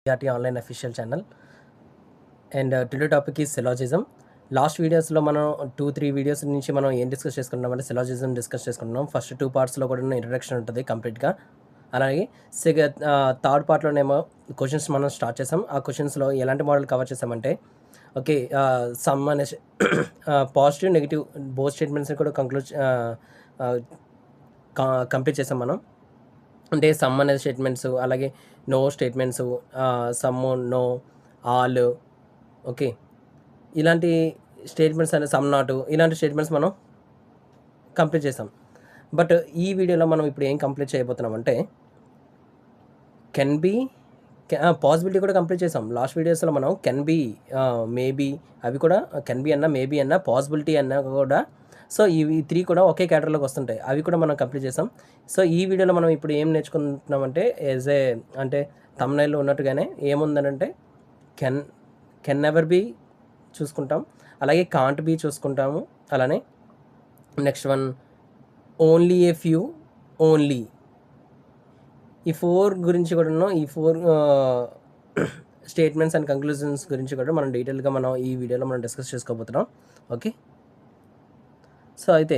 CRT online official channel, and today topic is syllogism. Last వీడియోస్లో మనం 2-3 videos నుంచి మనం ఏం డిస్కస్ చేసుకుంటున్నామంటే సిలాజిజం డిస్కస్ చేసుకుంటున్నాం. ఫస్ట్ 2 పార్ట్స్లో కూడా ఇంట్రడక్షన్ ఉంటుంది కంప్లీట్గా. అలాగే థర్డ్ పార్ట్లోనేమో క్వశ్చన్స్ మనం స్టార్ట్ చేసాం. ఆ క్వశ్చన్స్లో ఎలాంటి మోడల్ కవర్ చేసామంటే ఓకే సమ్ అనే పాజిటివ్ నెగిటివ్ బోత్ స్టేట్మెంట్స్ని కూడా కంప్లీట్ చేసాం మనం. అంటే సమ్ అనే స్టేట్మెంట్స్, అలాగే no statements, some, no, all, okay ఇలాంటి స్టేట్మెంట్స్ అనే సమ్ నాట్ ఇలాంటి స్టేట్మెంట్స్ మనం కంప్లీట్ చేసాం. బట్ ఈ వీడియోలో మనం ఇప్పుడు ఏం కంప్లీట్ చేయబోతున్నాం అంటే కెన్ బీ పాసిబిలిటీ కూడా కంప్లీట్ చేసాం. లాస్ట్ వీడియోస్లో మనం కెన్ బీ, మేబీ అవి కూడా కెన్ బీ అన్నా, మేబీ అన్నా, పాసిబిలిటీ అన్నా కూడా సో ఇవి 3 కూడా ఒకే కేటగిరీలోకి వస్తుంటాయి. అవి కూడా మనం కంప్లీట్ చేసాం. సో ఈ వీడియోలో మనం ఇప్పుడు ఏం నేర్చుకుంటున్నామంటే అంటే థంబ్నెయిల్లో ఉన్నట్టుగానే ఏముందనంటే కెన్ నెవర్ బీ చూసుకుంటాం, అలాగే కాంట్ బీ చూసుకుంటాము. అలానే next one only a few, only ఈ 4 గురించి కూడా ఈ 4 స్టేట్మెంట్స్ అండ్ కంక్లూజన్స్ గురించి కూడా మనం డీటెయిల్గా మనం ఈ వీడియోలో మనం డిస్కస్ చేసుకోబోతున్నాం. ఓకే, సో అయితే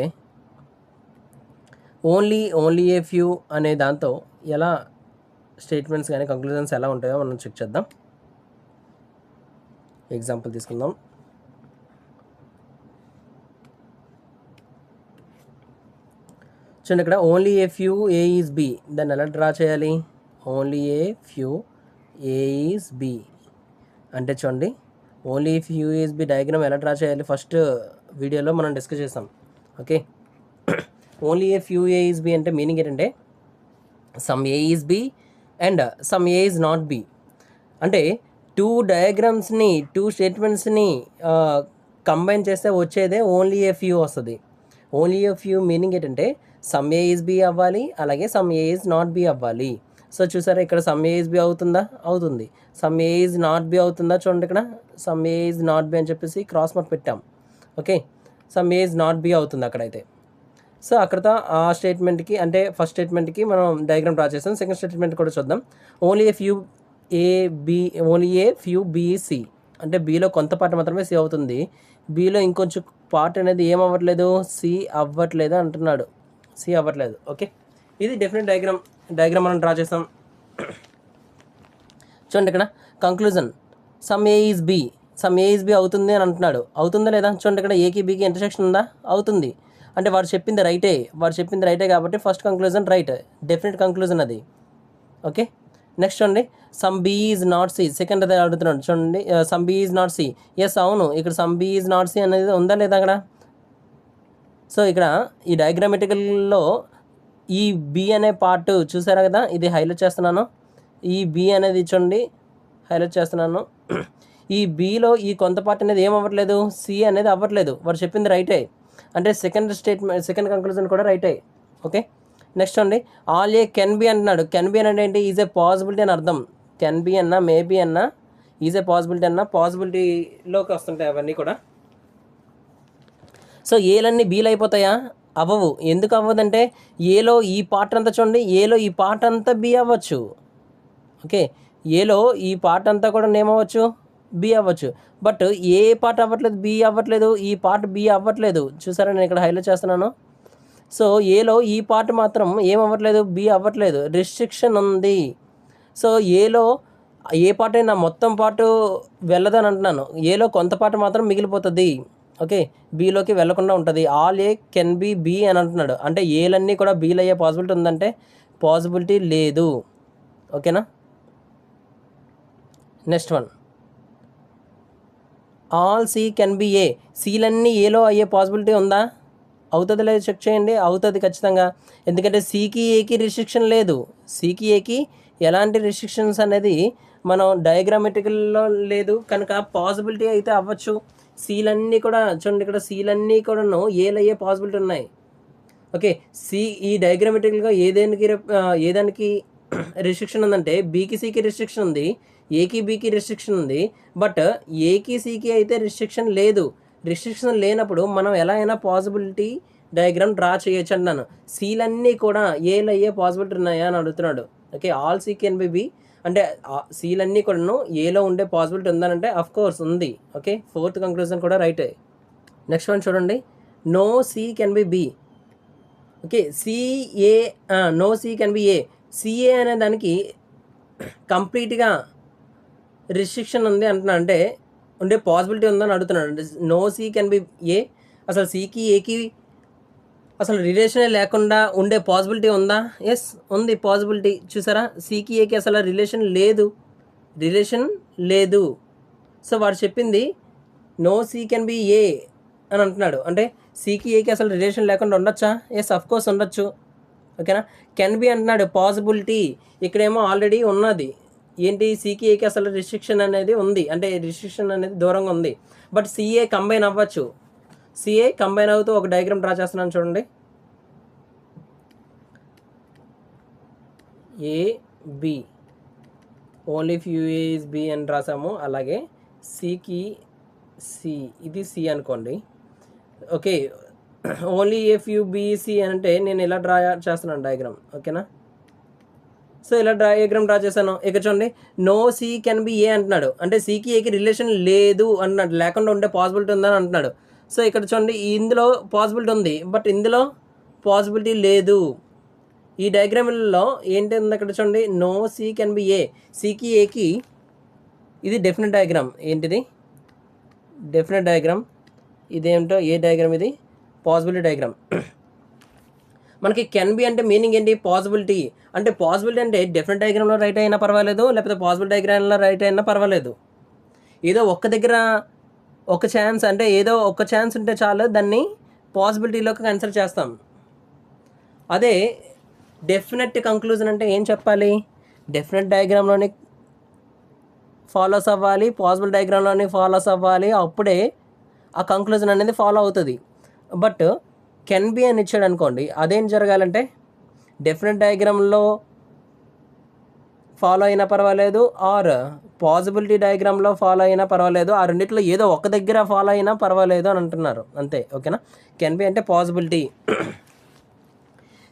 ఓన్లీ ఏ ఫ్యూ అనే దాంతో ఎలా స్టేట్మెంట్స్ కానీ కంక్లూజన్స్ ఎలా ఉంటాయో మనం చెక్ చేద్దాం. ఎగ్జాంపుల్ తీసుకుందాం. చూడండి, ఇక్కడ only a few A is B, దాన్ని ఎలా డ్రా చేయాలి? Only a few A is B అంటే చూడండి, only few is B diagram ఎలా డ్రా చేయాలి ఫస్ట్ వీడియోలో మనం డిస్కస్ చేసాం. Okay, only a few A is B అంటే మీనింగ్ ఏంటంటే some A is B and some A is not B. అంటే 2 డయాగ్రామ్స్ని 2 స్టేట్మెంట్స్ని కంబైన్ చేస్తే వచ్చేదే ఓన్లీ ఏ ఫ్యూ వస్తుంది. ఓన్లీ ఏ ఫ్యూ మీనింగ్ ఏంటంటే సమ్ ఏ ఈజ్ బి అవ్వాలి, అలాగే some A is not B అవ్వాలి. సో చూసారా, ఇక్కడ సమ్ ఏ ఈజ్ బి అవుతుందా? అవుతుంది. Some A is not B అవుతుందా? చూడండి, ఇక్కడ some A is not B అని చెప్పేసి క్రాస్ మార్క్ పెట్టాం. Okay, some A is not B అవుతుంది అక్కడైతే. సో అక్కడతో ఆ స్టేట్మెంట్కి అంటే ఫస్ట్ స్టేట్మెంట్కి మనం డయాగ్రామ్ డ్రా చేస్తాం. సెకండ్ స్టేట్మెంట్ కూడా చూద్దాం. Only a few A B, only a few B C అంటే బీలో కొంత పార్ట్ మాత్రమే సి అవుతుంది. బీలో ఇంకొంచెం పార్ట్ అనేది ఏమవ్వట్లేదు, సి అవ్వట్లేదు అంటున్నాడు. సి అవ్వట్లేదు. ఓకే, ఇది డెఫినెట్ డయాగ్రామ్ మనం డ్రా చేస్తాం. చూడండి, ఇక్కడ conclusion some A is B అవుతుంది అని అంటున్నాడు. అవుతుందా లేదా? చూడండి, ఇక్కడ ఏకి బీకి ఇంటర్సెక్షన్ ఉందా? అవుతుంది. అంటే వాడు చెప్పింది రైటే కాబట్టి first conclusion right, definite conclusion అది. ఓకే, నెక్స్ట్ చూడండి, some B is not C, second అదే అడుగుతున్నాడు. చూడండి, some B is not C. Yes, అవును, ఇక్కడ some B is not C అనేది ఉందా లేదా అక్కడ? సో ఇక్కడ ఈ డయాగ్రామెటికల్లో ఈ బి అనే పార్ట్ చూసారా కదా, ఇది హైలైట్ చేస్తున్నాను. ఈ బి అనేది చూడండి హైలైట్ చేస్తున్నాను. ఈ బిలో ఈ కొంత పార్ట్ అనేది ఏమవ్వట్లేదు, సి అనేది అవ్వట్లేదు. వాడు చెప్పింది రైటే అంటే సెకండ్ కంక్లూజన్ కూడా రైటే. ఓకే, నెక్స్ట్ అండి ఆల్ ఏ కెన్ బి అంటున్నాడు. కెన్ బి అంటే ఏంటి? ఈజ్ ఏ పాసిబిలిటీ అని అర్థం. కెన్ బి అన్నా, మేబీ అన్నా, ఈజ్ ఏ పాసిబిలిటీ అన్నా పాసిబిలిటీలోకి వస్తుంటాయి అవన్నీ కూడా. సో ఏలన్నీ బీలు అయిపోతాయా? అవ్వవు. ఎందుకు అవ్వదంటే ఏలో ఈ పార్ట్ అంతా చూడండి, ఏలో ఈ పార్ట్ అంతా బి అవ్వచ్చు. ఓకే, ఏలో ఈ పార్ట్ అంతా కూడా ఏమవ్వచ్చు, బి అవ్వచ్చు. బట్ ఏ పార్ట్ అవ్వట్లేదు, బి అవ్వట్లేదు. ఈ పార్ట్ బి అవ్వట్లేదు. చూసారా, నేను ఇక్కడ హైలైట్ చేస్తున్నాను. సో ఏలో ఈ పార్ట్ మాత్రం ఏమవ్వట్లేదు, బి అవ్వట్లేదు, రిస్ట్రిక్షన్ ఉంది. సో ఏలో ఏ పార్ట్ అయినా మొత్తం పార్ట్ వెళ్ళదని అంటున్నాను. ఏలో కొంత పార్ట్ మాత్రం మిగిలిపోతుంది. ఓకే, బీలోకి వెళ్లకుండా ఉంటుంది. All A can be B అని అంటున్నాడు. అంటే ఏలన్నీ కూడా బీలు అయ్యే పాసిబిలిటీ ఉందంటే పాసిబిలిటీ లేదు. ఓకేనా, next one all C can be A. సీలన్నీ ఏలో అయ్యే పాసిబిలిటీ ఉందా? అవుతుంది లేదు చెక్ చేయండి. అవుతుంది ఖచ్చితంగా. ఎందుకంటే సికి ఏకి రిస్ట్రిక్షన్ లేదు. సికి ఏకి ఎలాంటి రిస్ట్రిక్షన్స్ అనేది మనం డయాగ్రామెటికల్లో లేదు కనుక పాసిబిలిటీ అయితే అవ్వచ్చు. సీలన్నీ కూడా చూడండి, ఇక్కడ సీలన్నీ కూడాను ఏలు అయ్యే పాసిబిలిటీ ఉన్నాయి. ఓకే, సి ఈ డయాగ్రామెటికల్గా ఏదానికి రిస్ట్రిక్షన్ ఉందంటే బీకి సికి రిస్ట్రిక్షన్ ఉంది, ఏకి బీకి రిస్ట్రిక్షన్ ఉంది. బట్ ఏకి సికి అయితే రిస్ట్రిక్షన్ లేదు. రిస్ట్రిక్షన్ లేనప్పుడు మనం ఎలా అయినా పాసిబిలిటీ డయాగ్రామ్ డ్రా చేయొచ్చు అంటున్నాను. సీలన్నీ కూడా ఏలు అయ్యే పాసిబిలిటీ ఉన్నాయా అని అడుగుతున్నాడు. Okay, all C can be B అంటే సీలన్నీ కూడాను ఏలో ఉండే పాసిబిలిటీ ఉందనంటే అఫ్ కోర్స్ ఉంది. ఓకే, ఫోర్త్ కంక్లూజన్ కూడా రైటే. నెక్స్ట్ వన్ చూడండి, no C can be B. Okay, CA no C can be A. CA అనే దానికి కంప్లీట్గా రిస్ట్రిక్షన్ ఉంది అంటున్నాను, అంటే ఉండే పాసిబిలిటీ ఉందని అడుగుతున్నాడు. నో సి కెన్ బి ఏ, అసలు సికి ఏకి అసలు రిలేషనే లేకుండా ఉండే పాసిబిలిటీ ఉందా? ఎస్ ఉంది పాసిబిలిటీ. చూసారా, సికి ఏకి అసలు రిలేషన్ లేదు. సో వాడు చెప్పింది నో సి కెన్ బి ఏ అని అంటున్నాడు, అంటే సికి ఏకి అసలు రిలేషన్ లేకుండా ఉండొచ్చా? ఎస్ అఫ్ కోర్స్ ఉండొచ్చు. ఓకేనా, కెన్ బి అంటున్నాడు పాసిబిలిటీ, ఇక్కడేమో ఆల్రెడీ ఉన్నది ఏంటి, సికి ఏకి అసలు రిస్ట్రిక్షన్ అనేది ఉంది, అంటే రిస్ట్రిక్షన్ అనేది దూరంగా ఉంది. బట్ సిఏ కంబైన్ అవ్వచ్చు. సిఏ కంబైన్ అవుతూ ఒక డయాగ్రామ్ డ్రా చేస్తున్నాను చూడండి. A B, only if you is B అని రాసాము. అలాగే సికి సి, ఇది సి అనుకోండి. Okay, only if you BC అంటే నేను ఇలా డ్రా చేస్తున్నాను డయాగ్రామ్. ఓకేనా, సో ఇలా డయాగ్రామ్ డ్రా చేశాను. ఇక్కడ చూడండి, no C can be A అంటున్నాడు, అంటే సికి ఏకి రిలేషన్ లేదు అంటున్నాడు, లేకుండా ఉండే పాసిబిలిటీ ఉందని అంటున్నాడు. సో ఇక్కడ చూడండి, ఇందులో పాసిబిలిటీ ఉంది బట్ ఇందులో పాసిబిలిటీ లేదు. ఈ డయాగ్రామ్లో ఏంటి ఉంది అక్కడ చూడండి, no C can be A, సికి ఏకి ఇది డెఫినెట్ డయాగ్రామ్. ఏంటిది డెఫినెట్ డయాగ్రామ్, ఇదేంటో ఏ డయాగ్రామ్, ఇది పాసిబిలిటీ డయాగ్రామ్. మనకి కెన్ బి అంటే మీనింగ్ ఏంటి, పాసిబిలిటీ. అంటే పాసిబిలిటీ అంటే డెఫినెట్ డయాగ్రామ్లో రైట్ అయినా పర్వాలేదు, లేకపోతే పాసిబుల్ డయాగ్రామ్లో రైట్ అయినా పర్వాలేదు. ఏదో ఒక్క దగ్గర ఒక ఛాన్స్, అంటే ఏదో ఒక ఛాన్స్ ఉంటే చాలు దాన్ని పాసిబిలిటీలోకి కన్సిడర్ చేస్తాం. అదే డెఫినెట్ కంక్లూజన్ అంటే ఏం చెప్పాలి, డెఫినెట్ డయాగ్రామ్లోని ఫాలోస్ అవ్వాలి, పాసిబుల్ డయాగ్రామ్లోని ఫాలోస్ అవ్వాలి, అప్పుడే ఆ కంక్లూజన్ అనేది ఫాలో అవుతుంది. బట్ కెన్ బి అని ఇచ్చాడు అనుకోండి, అదేం జరగాలంటే డెఫినెట్ డయాగ్రామ్లో ఫాలో అయినా పర్వాలేదు, ఆర్ పాసిబిలిటీ డయాగ్రామ్లో ఫాలో అయినా పర్వాలేదు, ఆ రెండిట్లో ఏదో ఒక దగ్గర ఫాలో అయినా పర్వాలేదు అని అంటున్నారు అంతే. ఓకేనా, కెన్ బి అంటే పాసిబిలిటీ.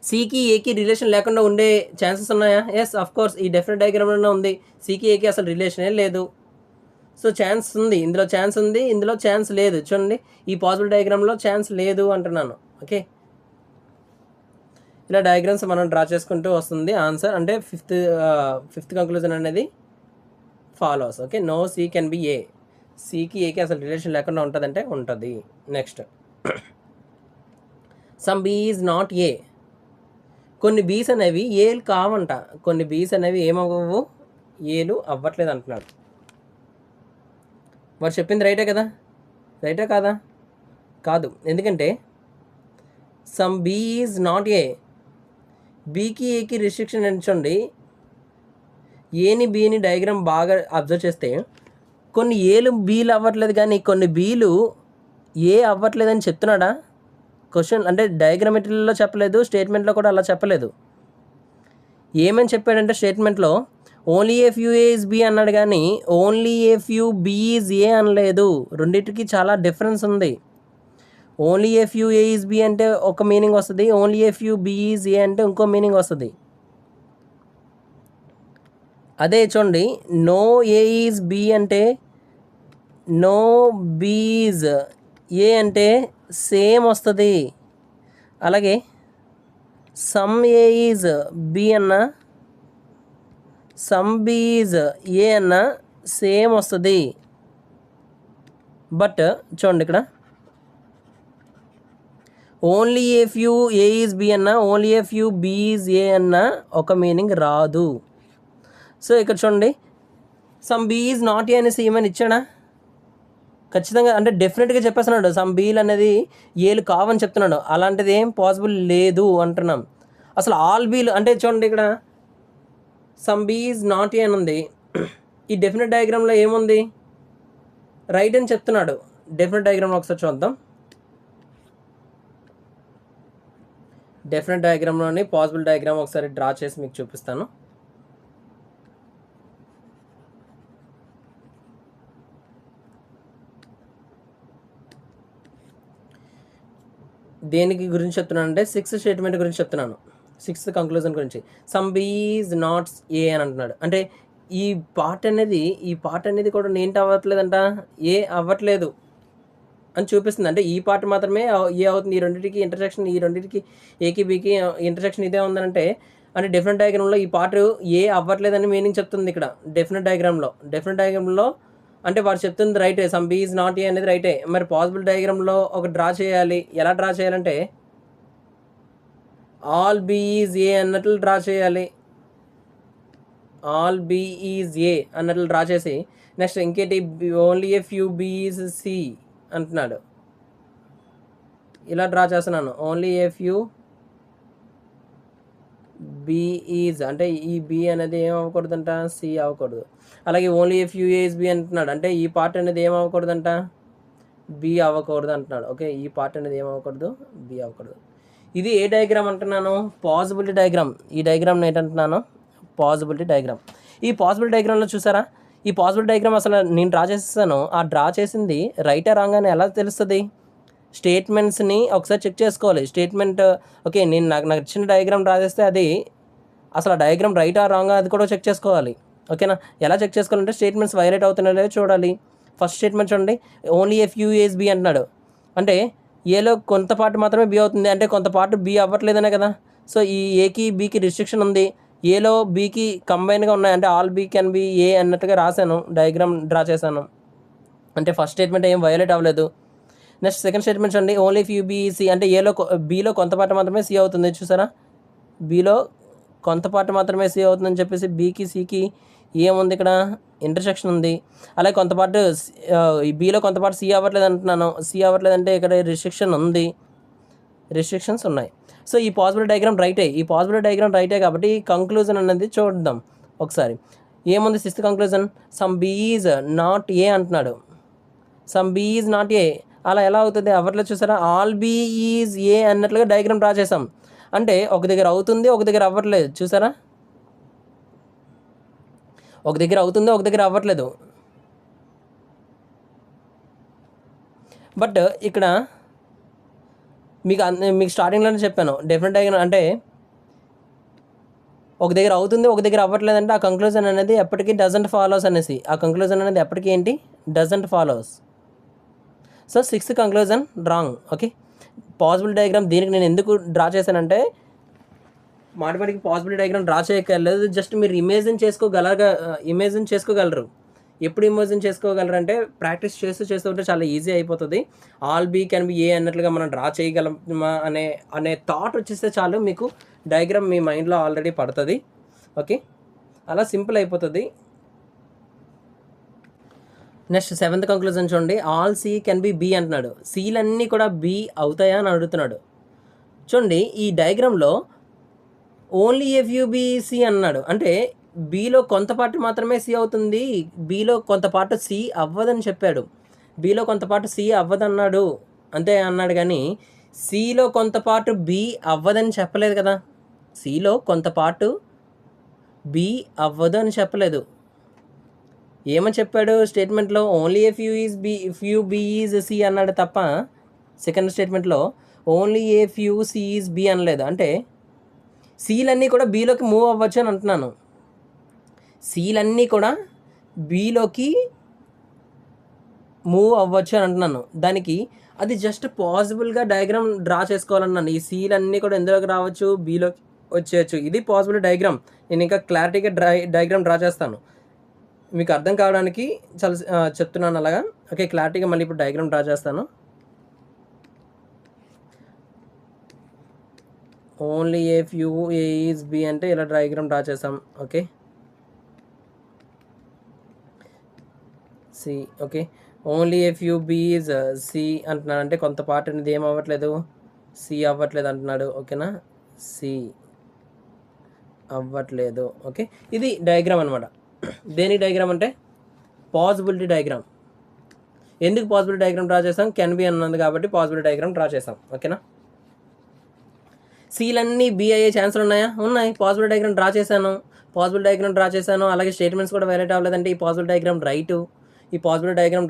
సికి ఏకి రిలేషన్ లేకుండా ఉండే ఛాన్సెస్ ఉన్నాయా? ఎస్ అఫ్ కోర్స్, ఈ డెఫినెట్ డయాగ్రామ్లోనే ఉంది. సికి ఏకి అసలు రిలేషనే లేదు. సో ఛాన్స్ ఉంది, ఇందులో ఛాన్స్ ఉంది, ఇందులో ఛాన్స్ లేదు. చూడండి, ఈ పాసిబుల్ డయాగ్రామ్లో ఛాన్స్ లేదు అంటున్నాను. ఓకే, ఇలా డయాగ్రామ్స్ మనం డ్రా చేసుకుంటూ వస్తుంది ఆన్సర్. అంటే ఫిఫ్త్ కంక్లూజన్ అనేది follows. Okay, no C can be A, సికి ఏకి అసలు రిలేషన్ లేకుండా ఉంటుందంటే ఉంటుంది. Next, some B is not A. కొన్ని బీస్ అనేవి ఏలు కావంట, కొన్ని బీస్ అనేవి ఏమవ్వవు, ఏలు అవ్వట్లేదు అంటున్నాడు. వాడు చెప్పింది రైటే కదా, రైటే కాదా? కాదు, ఎందుకంటే some B is not A, బీకి ఏకి రిస్ట్రిక్షన్ ఎంచండి. ఏని బీని డయాగ్రామ్ బాగా అబ్జర్వ్ చేస్తే కొన్ని ఏలు బీలు అవ్వట్లేదు, కానీ కొన్ని బీలు ఏ అవ్వట్లేదని చెప్తున్నాడా? క్వశ్చన్ అంటే డయాగ్రామెట్రీలో చెప్పలేదు, స్టేట్మెంట్లో కూడా అలా చెప్పలేదు. ఏమని చెప్పాడంటే స్టేట్మెంట్లో only a few A is B అన్నాడు, కానీ only a few B is A అనలేదు. రెండింటికి చాలా డిఫరెన్స్ ఉంది. Only a few A is B అంటే ఒక మీనింగ్ వస్తుంది, only a few B is A అంటే ఇంకో మీనింగ్ వస్తుంది. అదే చూడండి, నో ఏ ఈజ్ బి అంటే నో బి ఈజ్ ఏ అంటే సేమ్ వస్తుంది. అలాగే సమ్ ఏ ఈజ్ బి అన్న, సమ్ బి ఈజ్ ఏ అన్న సేమ్ వస్తుంది. బట్ చూడండి, ఇక్కడ only a few A is B అన్న, only a few B is A అన్న ఒక మీనింగ్ రాదు. సో ఇక్కడ చూడండి, some B is not A అనేసి ఏమని ఇచ్చాడా? ఖచ్చితంగా అంటే డెఫినెట్గా చెప్పేస్తున్నాడు, సమ్ బీలు అనేది ఏలు కావని చెప్తున్నాడు. అలాంటిది ఏం పాసిబుల్ లేదు అంటున్నాం. అసలు ఆల్ బీలు అంటే చూడండి, ఇక్కడ some B is not A అని ఉంది. ఈ డెఫినెట్ డయాగ్రామ్లో ఏముంది, రైట్ అని చెప్తున్నాడు. డెఫినెట్ డయాగ్రామ్లో ఒకసారి చూద్దాం. డెఫినెట్ డయాగ్రామ్లోని పాసిబుల్ డయాగ్రామ్ ఒకసారి డ్రా చేసి మీకు చూపిస్తాను. దేనికి గురించి చెప్తున్నాను అంటే సిక్స్త్ స్టేట్మెంట్ గురించి చెప్తున్నాను, సిక్స్త్ కంక్లూజన్ గురించి. Some B is not A అని అంటున్నాడు, అంటే ఈ పార్ట్ అనేది కూడా ఏంటి అవ్వట్లేదంట, ఏ అవ్వట్లేదు అని చూపిస్తుంది. అంటే ఈ పార్ట్ మాత్రమే ఏ అవుతుంది. ఈ రెండింటికి ఏకి బీకి ఇంటర్సెక్షన్ ఇదే ఉందంటే అంటే డెఫినెట్ డయాగ్రామ్లో ఈ పార్ట్ ఏ అవ్వట్లేదని మీనింగ్ చెప్తుంది ఇక్కడ. డెఫినెట్ డయాగ్రామ్లో అంటే వాడు చెప్తుంది రైటే, some B is not A అనేది రైటే. మరి పాసిబుల్ డయాగ్రామ్లో ఒక డ్రా చేయాలి. ఎలా డ్రా చేయాలంటే ఆల్ బీ ఈజ్ ఏ అన్నట్లు డ్రా చేయాలి. ఆల్ బీ ఈజ్ ఏ అన్నట్లు డ్రా చేసి నెక్స్ట్ ఇంకేంటి, only a few B is C అంటున్నాడు. ఇలా డ్రా చేస్తున్నాను. Only a few B is అంటే ఈ బీ అనేది ఏం అవ్వకూడదంట, సి అవ్వకూడదు. అలాగే only a few A is B అంటున్నాడు. అంటే ఈ పార్ట్ అనేది ఏం అవ్వకూడదంట, బి అవ్వకూడదు అంటున్నాడు. ఓకే, ఈ పార్ట్ అనేది ఏం అవ్వకూడదు, బి అవ్వకూడదు. ఇది ఏ డయాగ్రామ్ అంటున్నాను, పాసిబిలిటీ డయాగ్రామ్. ఈ డయాగ్రామ్ ఏంటంటున్నాను, పాసిబిలిటీ డయాగ్రామ్. ఈ పాసిబిలిటీ డయాగ్రామ్లో చూసారా, ఈ పాసిబిలిటీ డయాగ్రామ్ అసలు నేను డ్రా చేసేసాను. ఆ డ్రా చేసింది రైటా రాంగ్ అని ఎలా తెలుస్తుంది? స్టేట్మెంట్స్ని ఒకసారి చెక్ చేసుకోవాలి. స్టేట్మెంట్ ఓకే, నేను నాకు నచ్చిన డయాగ్రామ్ డ్రా చేస్తే అది అసలు ఆ డయాగ్రామ్ రైటా రాంగా అది కూడా చెక్ చేసుకోవాలి. ఓకేనా, ఎలా చెక్ చేసుకోవాలంటే స్టేట్మెంట్స్ వైలేట్ అవుతున్నాయో లేదో చూడాలి. ఫస్ట్ స్టేట్మెంట్ చూడండి, only a few A's B అంటున్నాడు. అంటే ఏలో కొంత పార్ట్ మాత్రమే బి అవుతుంది, అంటే కొంత పార్ట్ బి అవ్వట్లేదనే కదా. సో ఈ ఏకి బీకి రిస్ట్రిక్షన్ ఉంది, ఏలో బీకి కంబైన్గా ఉన్నాయి. అంటే ఆల్ బీ కెన్ బి ఏ అన్నట్టుగా రాశాను, డయాగ్రామ్ డ్రా చేశాను. అంటే ఫస్ట్ స్టేట్మెంట్ ఏం వైలేట్ అవ్వలేదు. నెక్స్ట్ సెకండ్ స్టేట్మెంట్ చూడండి, ఓన్లీ ఫ్యూ బీ సి అంటే బీలో కొంత పార్ట్ మాత్రమే సి అవుతుంది. చూసారా, బీలో కొంత పార్ట్ మాత్రమే సి అవుతుందని చెప్పేసి బీకి సికి ఏముంది ఇక్కడ, ఇంటర్సెక్షన్ ఉంది. అలాగే కొంత పార్ట్ బీలో కొంత పార్ట్ సి అవ్వట్లేదు అంటున్నాను. సి అవ్వట్లేదంటే ఇక్కడ రిస్ట్రిక్షన్స్ ఉన్నాయి. సో ఈ పాసిబిలిటీ డయాగ్రామ్ రైటే కాబట్టి కంక్లూజన్ అనేది చూద్దాం ఒకసారి. ఏముంది sixth conclusion, some B is not A అంటున్నాడు. Some B is not A అలా ఎలా అవుతుంది, అవ్వట్లేదు. చూసారా, ఆల్ బీ ఈజ్ ఏ అన్నట్లుగా డయాగ్రామ్ డ్రా చేసాం. అంటే ఒక దగ్గర అవుతుంది, ఒక దగ్గర అవ్వట్లేదు. చూసారా, ఒక దగ్గర అవుతుంది, ఒక దగ్గర అవ్వట్లేదు. బట్ ఇక్కడ మీకు స్టార్టింగ్లోనే చెప్పాను, డెఫినెట్ డయాగ్రామ్ అంటే ఒక దగ్గర అవుతుంది, ఒక దగ్గర అవ్వట్లేదు అంటే ఆ కంక్లూజన్ అనేది ఎప్పటికీ డజంట్ ఫాలోస్ అనేసి. ఆ కంక్లూజన్ అనేది ఎప్పటికీ ఏంటి, doesn't follows. So sixth conclusion wrong. Okay, possible diagram దీనికి నేను ఎందుకు డ్రా చేశానంటే మాటిమాటికి పాసిబిలిటీ డయాగ్రామ్ డ్రా చేయక్కర్లేదు, జస్ట్ మీరు ఇమేజిన్ చేసుకోగలరు. ఎప్పుడు ఇమేజిన్ చేసుకోగలరు అంటే ప్రాక్టీస్ చేస్తూ ఉంటే చాలా ఈజీ అయిపోతుంది. ఆల్ బీ కెన్ బి ఏ అన్నట్లుగా మనం డ్రా చేయగలమా అనే థాట్ వచ్చేస్తే చాలు, మీకు డయాగ్రామ్ మీ మైండ్లో ఆల్రెడీ పడుతుంది. ఓకే, అలా సింపుల్ అయిపోతుంది. నెక్స్ట్ సెవెంత్ కంక్లూజన్ చూడండి, all C can be B అంటున్నాడు. సీలన్నీ కూడా బి అవుతాయా అని అడుగుతున్నాడు. చూడండి, ఈ డయాగ్రామ్లో only a few B C అన్నాడు. అంటే బీలో కొంత పార్ట్ మాత్రమే సి అవుతుంది, బీలో కొంత పార్ట్ సి అవ్వదని చెప్పాడు. బీలో కొంత పార్ట్ సి అవ్వదన్నాడు అంతే అన్నాడు, కానీ సిలో కొంత పార్ట్ బి అవ్వదని చెప్పలేదు కదా. సిలో కొంత పార్ట్ బి అవ్వదు అని చెప్పలేదు. ఏమని చెప్పాడు స్టేట్మెంట్లో, only a few B is C అన్నాడు తప్ప సెకండ్ స్టేట్మెంట్లో only a few C is B అనలేదు. అంటే సీలన్నీ కూడా బీలోకి మూవ్ అవ్వచ్చు అని అంటున్నాను. సీలన్నీ కూడా బీలోకి మూవ్ అవ్వచ్చు అని అంటున్నాను. దానికి అది జస్ట్ పాసిబుల్గా డయాగ్రామ్ డ్రా చేసుకోవాలన్నాను. ఈ సీలన్నీ కూడా ఎందులోకి రావచ్చు, బీలోకి వచ్చేయచ్చు. ఇది పాసిబుల్ డయాగ్రామ్. నేను ఇంకా క్లారిటీగా డయాగ్రామ్ డ్రా చేస్తాను, మీకు అర్థం కావడానికి చాలా చెప్తున్నాను అలాగా. ఓకే, క్లారిటీగా మళ్ళీ ఇప్పుడు డయాగ్రామ్ డ్రా చేస్తాను. Only a few A is B అంటే ఇలా డయాగ్రామ్ డ్రా చేసాం. Okay, C. Okay, only a few B is C అంటున్నాడు. అంటే కొంత పార్ట్ అనేది ఏం అవ్వట్లేదు, సి అవ్వట్లేదు అంటున్నాడు. ఓకేనా, సి అవ్వట్లేదు. ఓకే, ఇది డయాగ్రామ్ అనమాట. దేని డయాగ్రామ్ అంటే పాసిబిలిటీ డయాగ్రామ్. ఎందుకు పాసిబిలిటీ డయాగ్రామ్ డ్రా చేసాం, కెన్ బి అన్నది కాబట్టి పాసిబిలిటీ డయాగ్రామ్ డ్రా చేసాం. ఓకేనా, సీలన్నీ బి అయ్యే ఛాన్సులు ఉన్నాయా, ఉన్నాయి. పాసిబుల్ డయాగ్రామ్ డ్రా చేశాను. అలాగే స్టేట్మెంట్స్ కూడా వైలేట్ అవ్వలేదంటే ఈ పాసిబుల్ డయాగ్రామ్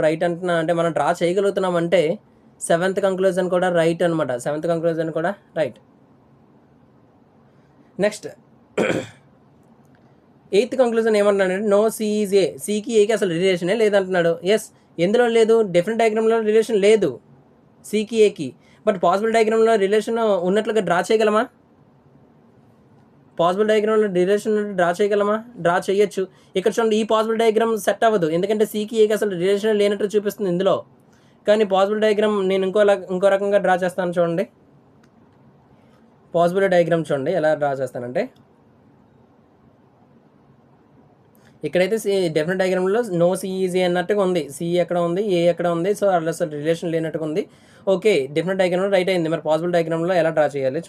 రైట్ అంటున్నా. అంటే మనం డ్రా చేయగలుగుతున్నాం అంటే సెవెంత్ కంక్లూజన్ కూడా రైట్ అనమాట. నెక్స్ట్ ఎయిత్ కంక్లూజన్ ఏమంటున్నాడంటే నో సి ఈజ్ ఏ, సికి ఏకి అసలు రిలేషనే లేదంటున్నాడు. ఎస్, ఎందులో లేదు? డెఫినెట్ డయాగ్రామ్లో రిలేషన్ లేదు సికి ఏకి. బట్ పాసిబుల్ డయాగ్రామ్లో రిలేషన్ ఉన్నట్లుగా డ్రా చేయగలమా? పాసిబుల్ డయాగ్రామ్లో రిలేషన్ డ్రా చేయగలమా? డ్రా చేయొచ్చు. ఇక్కడ చూడండి, ఈ పాసిబుల్ డయాగ్రామ్ సెట్ అవ్వదు, ఎందుకంటే సికి ఏకి అసలు రిలేషన్ లేనట్టు చూపిస్తుంది ఇందులో. కానీ పాసిబుల్ డయాగ్రామ్ నేను ఇంకో రకంగా డ్రా చేస్తాను చూడండి. పాసిబుల్ డయాగ్రామ్ చూడండి ఎలా డ్రా చేస్తానంటే, ఇక్కడైతే డెఫినెట్ డయాగ్రామ్లో నో సి ఈజ్ ఏ అన్నట్టుగా ఉంది. సి ఎక్కడ ఉంది, ఏ ఎక్కడ ఉంది, సో అసలు రిలేషన్ లేనట్టుగా ఉంది. ఓకే, డెఫినెట్ డయాగ్రామ్లో రైట్ అయింది. మరి పాసిబుల్ డయాగ్రామ్లో ఎలా డ్రా చేయాలి?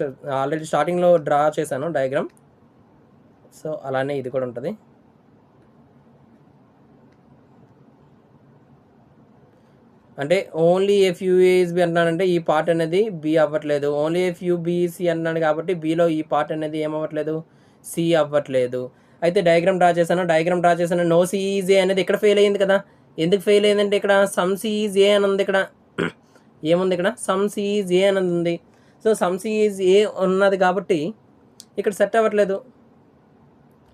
ఆల్రెడీ స్టార్టింగ్లో డ్రా చేశాను డయాగ్రామ్, సో అలానే ఇది కూడా ఉంటుంది. అంటే ఓన్లీ ఎఫ్ యూఏఎస్బి అంటున్నాడంటే ఈ పార్ట్ అనేది బి అవ్వట్లేదు. ఓన్లీ ఎఫ్ యూబిసి అన్నాడు కాబట్టి బిలో ఈ పార్ట్ అనేది ఏమవ్వట్లేదు, సి అవ్వట్లేదు. అయితే డయాగ్రామ్ డ్రా చేశాను. నో సిఈజే అనేది ఇక్కడ ఫెయిల్ అయింది కదా. ఎందుకు ఫెయిల్ అయిందంటే ఇక్కడ సమ్ సిఈజే అని ఉంది. ఇక్కడ ఏముంది? ఇక్కడ సమ్ సిఈజే అని ఉంది. సో సమ్ సిఈజే ఉన్నది కాబట్టి ఇక్కడ సెట్ అవ్వట్లేదు.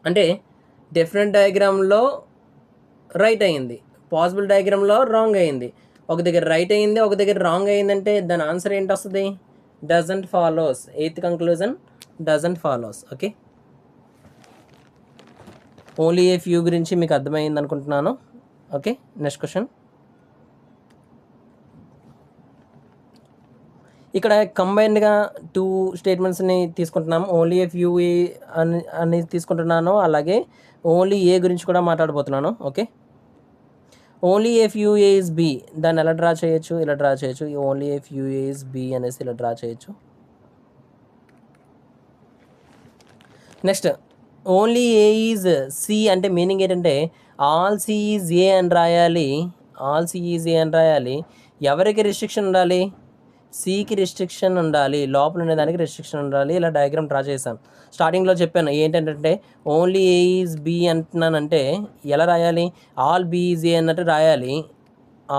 అంటే డెఫినెట్ డయాగ్రామ్లో రైట్ అయింది, పాసిబుల్ డయాగ్రామ్లో రాంగ్ అయింది. ఒక దగ్గర రైట్ అయింది, ఒక దగ్గర రాంగ్ అయిందంటే దాని ఆన్సర్ ఏంటి వస్తుంది? Doesn't follows. Eighth conclusion doesn't follows. Okay, only a few గురించి మీకు అర్థమైంది అనుకుంటున్నాను. Okay, next question. ఇక్కడ కంబైన్డ్గా 2 స్టేట్మెంట్స్ని తీసుకుంటున్నాము. ఓన్లీ ఏ ఫ్యూ అని తీసుకుంటున్నాను, అలాగే ఓన్లీ ఏ గురించి కూడా మాట్లాడబోతున్నాను. Okay, only F UA is B, దాన్ని ఎలా డ్రా చేయొచ్చు? ఇలా డ్రా చేయొచ్చు. Only F UA is B అనేసి ఇలా డ్రా చేయొచ్చు. Next only A is C అంటే మీనింగ్ ఏంటంటే ఆల్ సి ఈజ్ ఏ అని రాయాలి. ఆల్ సి ఈజ్ ఏ అని రాయాలి. ఎవరికి రిస్ట్రిక్షన్ ఉండాలి? సికి రిస్ట్రిక్షన్ ఉండాలి, లోపల ఉండేదానికి రిస్ట్రిక్షన్ ఉండాలి. ఇలా డయాగ్రామ్ డ్రా చేశాను. స్టార్టింగ్లో చెప్పాను ఏంటంటే ఓన్లీ ఏ ఈజ్ బి అంటున్నానంటే ఎలా రాయాలి? ఆల్ బి ఈజ్ ఏ అన్నట్టు రాయాలి.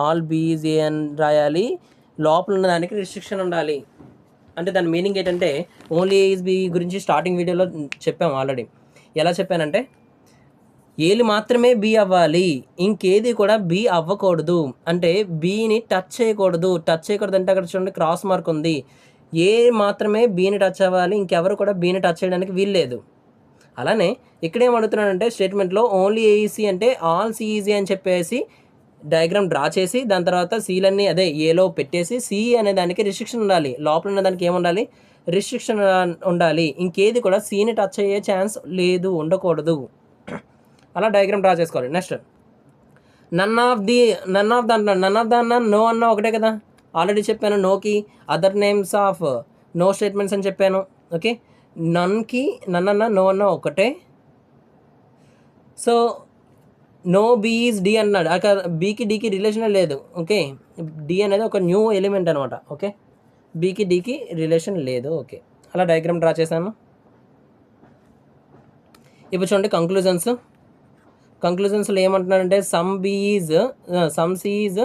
ఆల్ బి ఈజ్ ఏ అని రాయాలి, లోపల ఉన్నదానికి రిస్ట్రిక్షన్ ఉండాలి. అంటే దాని మీనింగ్ ఏంటంటే ఓన్లీ ఏ ఈజ్ బి గురించి స్టార్టింగ్ వీడియోలో చెప్పాము ఆల్రెడీ. ఎలా చెప్పానంటే ఏలు మాత్రమే బి అవ్వాలి, ఇంకేది కూడా బి అవ్వకూడదు. అంటే బిని టచ్ చేయకూడదు. టచ్ చేయకూడదు అంటే అక్కడ చూడండి క్రాస్ మార్క్ ఉంది. ఏ మాత్రమే బిని టచ్ అవ్వాలి, ఇంకెవరు కూడా బిని టచ్ చేయడానికి వీల్లేదు. అలానే ఇక్కడ ఏమడుగుతున్నానంటే స్టేట్మెంట్లో ఓన్లీ ఏఈసి అంటే ఆల్ సిఈజీ అని చెప్పేసి డయాగ్రామ్ డ్రా చేసి దాని తర్వాత సీలన్నీ అదే ఏలో పెట్టేసి సి అనే దానికి రిస్ట్రిక్షన్ ఉండాలి, లోపల ఉన్న దానికి ఏముండాలి? రిస్ట్రిక్షన్ ఉండాలి. ఇంకేది కూడా సిని టచ్ అయ్యే ఛాన్స్ లేదు, ఉండకూడదు. అలా డయాగ్రామ్ డ్రా చేసుకోవాలి. నెక్స్ట్ నన్ ఆఫ్ ద అంటున్నాడు. నన్ ఆఫ్ ద అన్న నో అన్న ఒకటే కదా, ఆల్రెడీ చెప్పాను. నోకి other names of no statements అని చెప్పాను. ఓకే, నన్కి నన్ అన్న నో అన్న ఒకటే. So no B is D అన్నాడు. అక్కడ బీకి డీకి రిలేషన్ లేదు. ఓకే, డి అనేది ఒక న్యూ ఎలిమెంట్ అనమాట. ఓకే, బీకి డీకి రిలేషన్ లేదు. ఓకే, అలా డయాగ్రామ్ డ్రా చేశాను. ఇప్పుడు చూడండి కంక్లూజన్స్లో ఏమంటున్నాడంటే సమ్ సి ఈజ్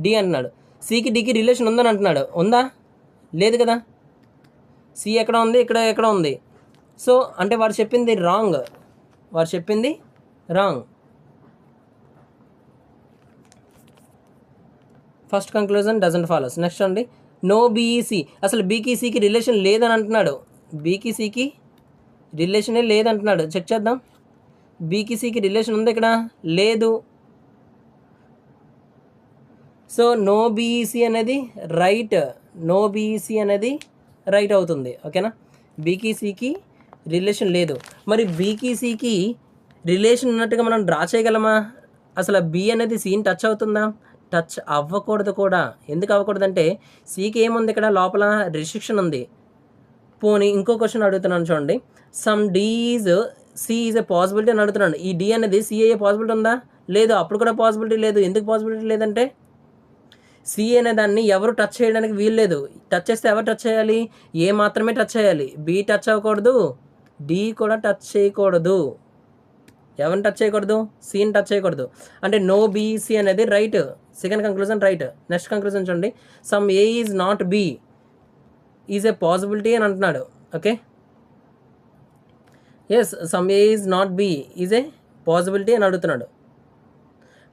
డి అంటున్నాడు. సికి డికి రిలేషన్ ఉందని అంటున్నాడు. ఉందా? లేదు కదా. సి ఎక్కడ ఉంది, ఇక్కడ ఎక్కడ ఉంది. సో అంటే వాడు చెప్పింది wrong. First conclusion doesn't follows. Next అండి నో బీఈసి, అసలు బీకి సికి రిలేషన్ లేదని అంటున్నాడు. బీకి సికి రిలేషనే లేదంటున్నాడు. చెక్ చేద్దాం. బీకి సికి రిలేషన్ ఉంది, ఇక్కడ లేదు. సో నో బీఈసి అనేది రైట్ అవుతుంది. ఓకేనా, బీకి సికి రిలేషన్ లేదు. మరి బీకి సికి రిలేషన్ ఉన్నట్టుగా మనం డ్రా చేయగలమా? అసలు బి అనేది సిని టచ్ అవుతుందా? టచ్ అవ్వకూడదు కూడా. ఎందుకు అవ్వకూడదంటే సికి ఏముంది? ఇక్కడ లోపల రిస్ట్రిక్షన్ ఉంది. పోనీ ఇంకో క్వశ్చన్ అడుగుతున్నాను చూడండి. Some D is C is A possibility అని అడుగుతున్నాను. ఈ డి అనేది సి అయ్యే పాసిబిలిటీ ఉందా? లేదు, అప్పుడు కూడా పాసిబిలిటీ లేదు. ఎందుకు పాసిబిలిటీ లేదంటే సి అనే దాన్ని ఎవరు టచ్ చేయడానికి వీల్లేదు. టచ్ చేస్తే ఎవరు టచ్ చేయాలి? ఏ మాత్రమే టచ్ చేయాలి. బి టచ్ అవ్వకూడదు, డి కూడా టచ్ చేయకూడదు. ఎవరిని టచ్ చేయకూడదు? సిని టచ్ చేయకూడదు. అంటే నో బీసీ అనేది right. Second conclusion right. Next conclusion చూడండి. Some A is not B is A possibility అని అంటున్నాడు. Okay, yes some A is not B is A possibility అని అడుగుతున్నాడు.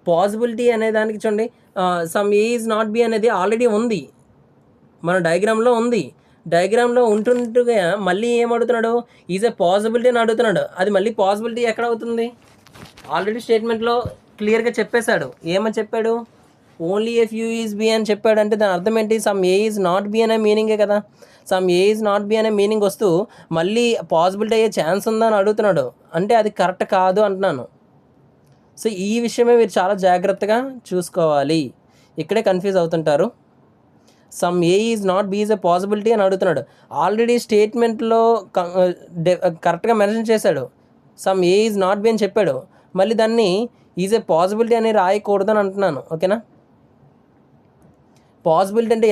పాసిబిలిటీ అనే దానికి చూడండి, some A is not B అనేది ఆల్రెడీ ఉంది, మన డయాగ్రామ్లో ఉంది. డయాగ్రామ్లో ఉంటుండగా మళ్ళీ ఏం అడుగుతున్నాడు, ఈజ్ ఏ పాసిబిలిటీ అని అడుగుతున్నాడు. అది మళ్ళీ పాసిబిలిటీ ఎక్కడ అవుతుంది? ఆల్రెడీ స్టేట్మెంట్లో క్లియర్గా చెప్పేశాడు. ఏమని చెప్పాడు? Only F U is B అని చెప్పాడు. అంటే దాని అర్థం ఏంటి? Some A is not B అనే మీనింగే కదా. Some A is not B అనే మీనింగ్ వస్తూ మళ్ళీ పాసిబిలిటీ అయ్యే ఛాన్స్ ఉందా అని అడుగుతున్నాడు. అంటే అది కరెక్ట్ కాదు అంటున్నాను. సో ఈ విషయమే మీరు చాలా జాగ్రత్తగా చూసుకోవాలి. ఇక్కడే కన్ఫ్యూజ్ అవుతుంటారు. Some A is not B is a possibility అని అడుగుతున్నాడు. ఆల్రెడీ స్టేట్మెంట్లో కరెక్ట్గా మెన్షన్ చేశాడు. Some A is not B అని చెప్పాడు. మళ్ళీ దాన్ని ఈజ్ ఏ పాసిబిలిటీ అని రాయకూడదని అంటున్నాను. ఓకేనా? పాసిబిలిటీ అంటే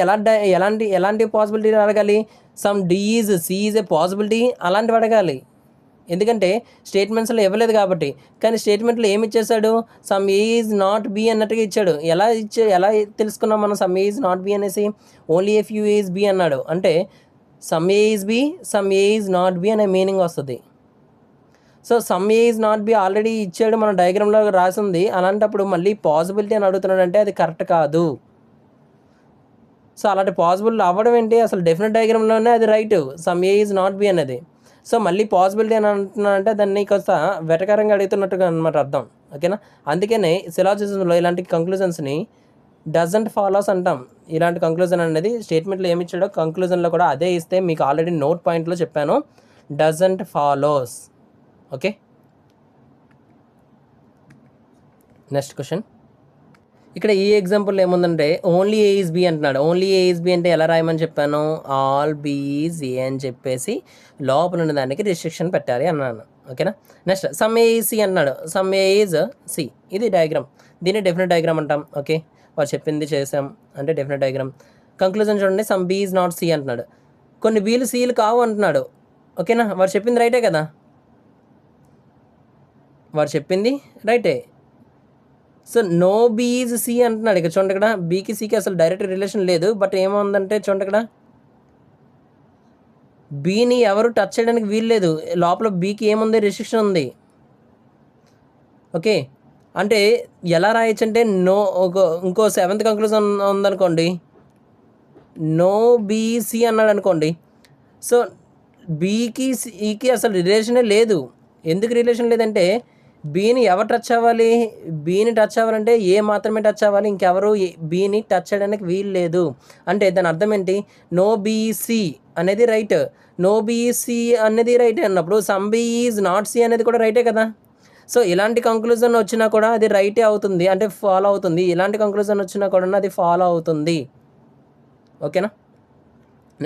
ఎలాంటి పాసిబిలిటీ అడగాలి? Some D is C is A possibility అలాంటివి అడగాలి. ఎందుకంటే స్టేట్మెంట్స్లో ఇవ్వలేదు కాబట్టి. కానీ స్టేట్మెంట్లో ఏమి ఇచ్చేసాడు? Some A is not B అన్నట్టుగా ఇచ్చాడు. ఎలా తెలుసుకున్నాం మనం some A is not B అనేసి? Only F U is B అన్నాడు. అంటే some A is B, some A is not B అనే మీనింగ్ వస్తుంది. So some A is not B already ఇచ్చాడు, మన డయాగ్రామ్లో రాసింది. అలాంటప్పుడు మళ్ళీ పాసిబిలిటీ అని అడుగుతున్నాడు అంటే అది కరెక్ట్ కాదు. సో అలాంటి పాసిబుల్ అవ్వడం ఏంటి? అసలు డెఫినెట్ డయాగ్రామ్లోనే అది right, some A is not B అనేది. సో మళ్ళీ పాసిబిలిటీ అని అంటున్నాడంటే దాన్ని కాస్త వెటకారంగా అడుగుతున్నట్టుగా అనమాట అర్థం. ఓకేనా? అందుకనే సిలాజిజంలో ఇలాంటి కంక్లూజన్స్ని డజంట్ ఫాలోస్ అంటాం. ఇలాంటి కంక్లూజన్ అనేది స్టేట్మెంట్లో ఏమి ఇచ్చాడో కంక్లూజన్లో కూడా అదే ఇస్తే మీకు ఆల్రెడీ నోట్ పాయింట్లో చెప్పాను, doesn't follows. Okay, next question. ఇక్కడ ఈ ఎగ్జాంపుల్ ఏముందంటే ఓన్లీ ఏ ఈజ్ బి అంటున్నాడు. ఓన్లీ ఏ ఈజ్ బి అంటే ఎలా రాయమని చెప్పాను? ఆల్ బి ఈజ్ ఏ అని చెప్పేసి లోపల ఉన్న దానికి రిస్ట్రిక్షన్ పెట్టాలి అన్నాను. ఓకేనా? Next some A is C అన్నాడు. సమ్ ఏ ఈజ్ సి, ఇది డయాగ్రామ్. దీన్ని డెఫినెట్ డయాగ్రామ్ అంటాం. ఓకే, వాడు చెప్పింది చేసాం అంటే డెఫినెట్ డయాగ్రామ్. కంక్లూజన్ చూడండి, some B is not C అంటున్నాడు. కొన్ని బీలు సీలు కావు అంటున్నాడు. ఓకేనా? వాడు చెప్పింది రైటే కదా, వాడు చెప్పింది రైటే. So no B is C అంటున్నాడు. ఇక్కడ చూడండి, ఇక్కడ బీకి సికి అసలు డైరెక్ట్ రిలేషన్ లేదు. బట్ ఏముందంటే చూడండి, ఇక్కడ బీని ఎవరు టచ్ చేయడానికి వీలు లేదు. లోపల బీకి ఏముంది? రిస్ట్రిక్షన్ ఉంది. ఓకే, అంటే ఎలా రాయొచ్చు అంటే ఇంకో సెవెంత్ కంక్లూజన్ ఉందనుకోండి, నో బీసీ అన్నాడు అనుకోండి. సో బీకి సికి అసలు రిలేషనే లేదు. ఎందుకు రిలేషన్ లేదంటే బీని ఎవరు టచ్ అవ్వాలి? బీని టచ్ అవ్వాలంటే ఏ మాత్రమే టచ్ అవ్వాలి, ఇంకెవరు బీని టచ్ చేయడానికి వీలు లేదు. అంటే దాని అర్థం ఏంటి? నో బీసీ అనేది రైట్, నో బీసీ అనేది రైట్ అన్నప్పుడు some B is not C అనేది కూడా రైటే కదా. సో ఇలాంటి కంక్లూజన్ వచ్చినా కూడా అది రైటే అవుతుంది, అంటే ఫాలో అవుతుంది. ఇలాంటి కంక్లూజన్ వచ్చినా కూడా అది ఫాలో అవుతుంది. ఓకేనా?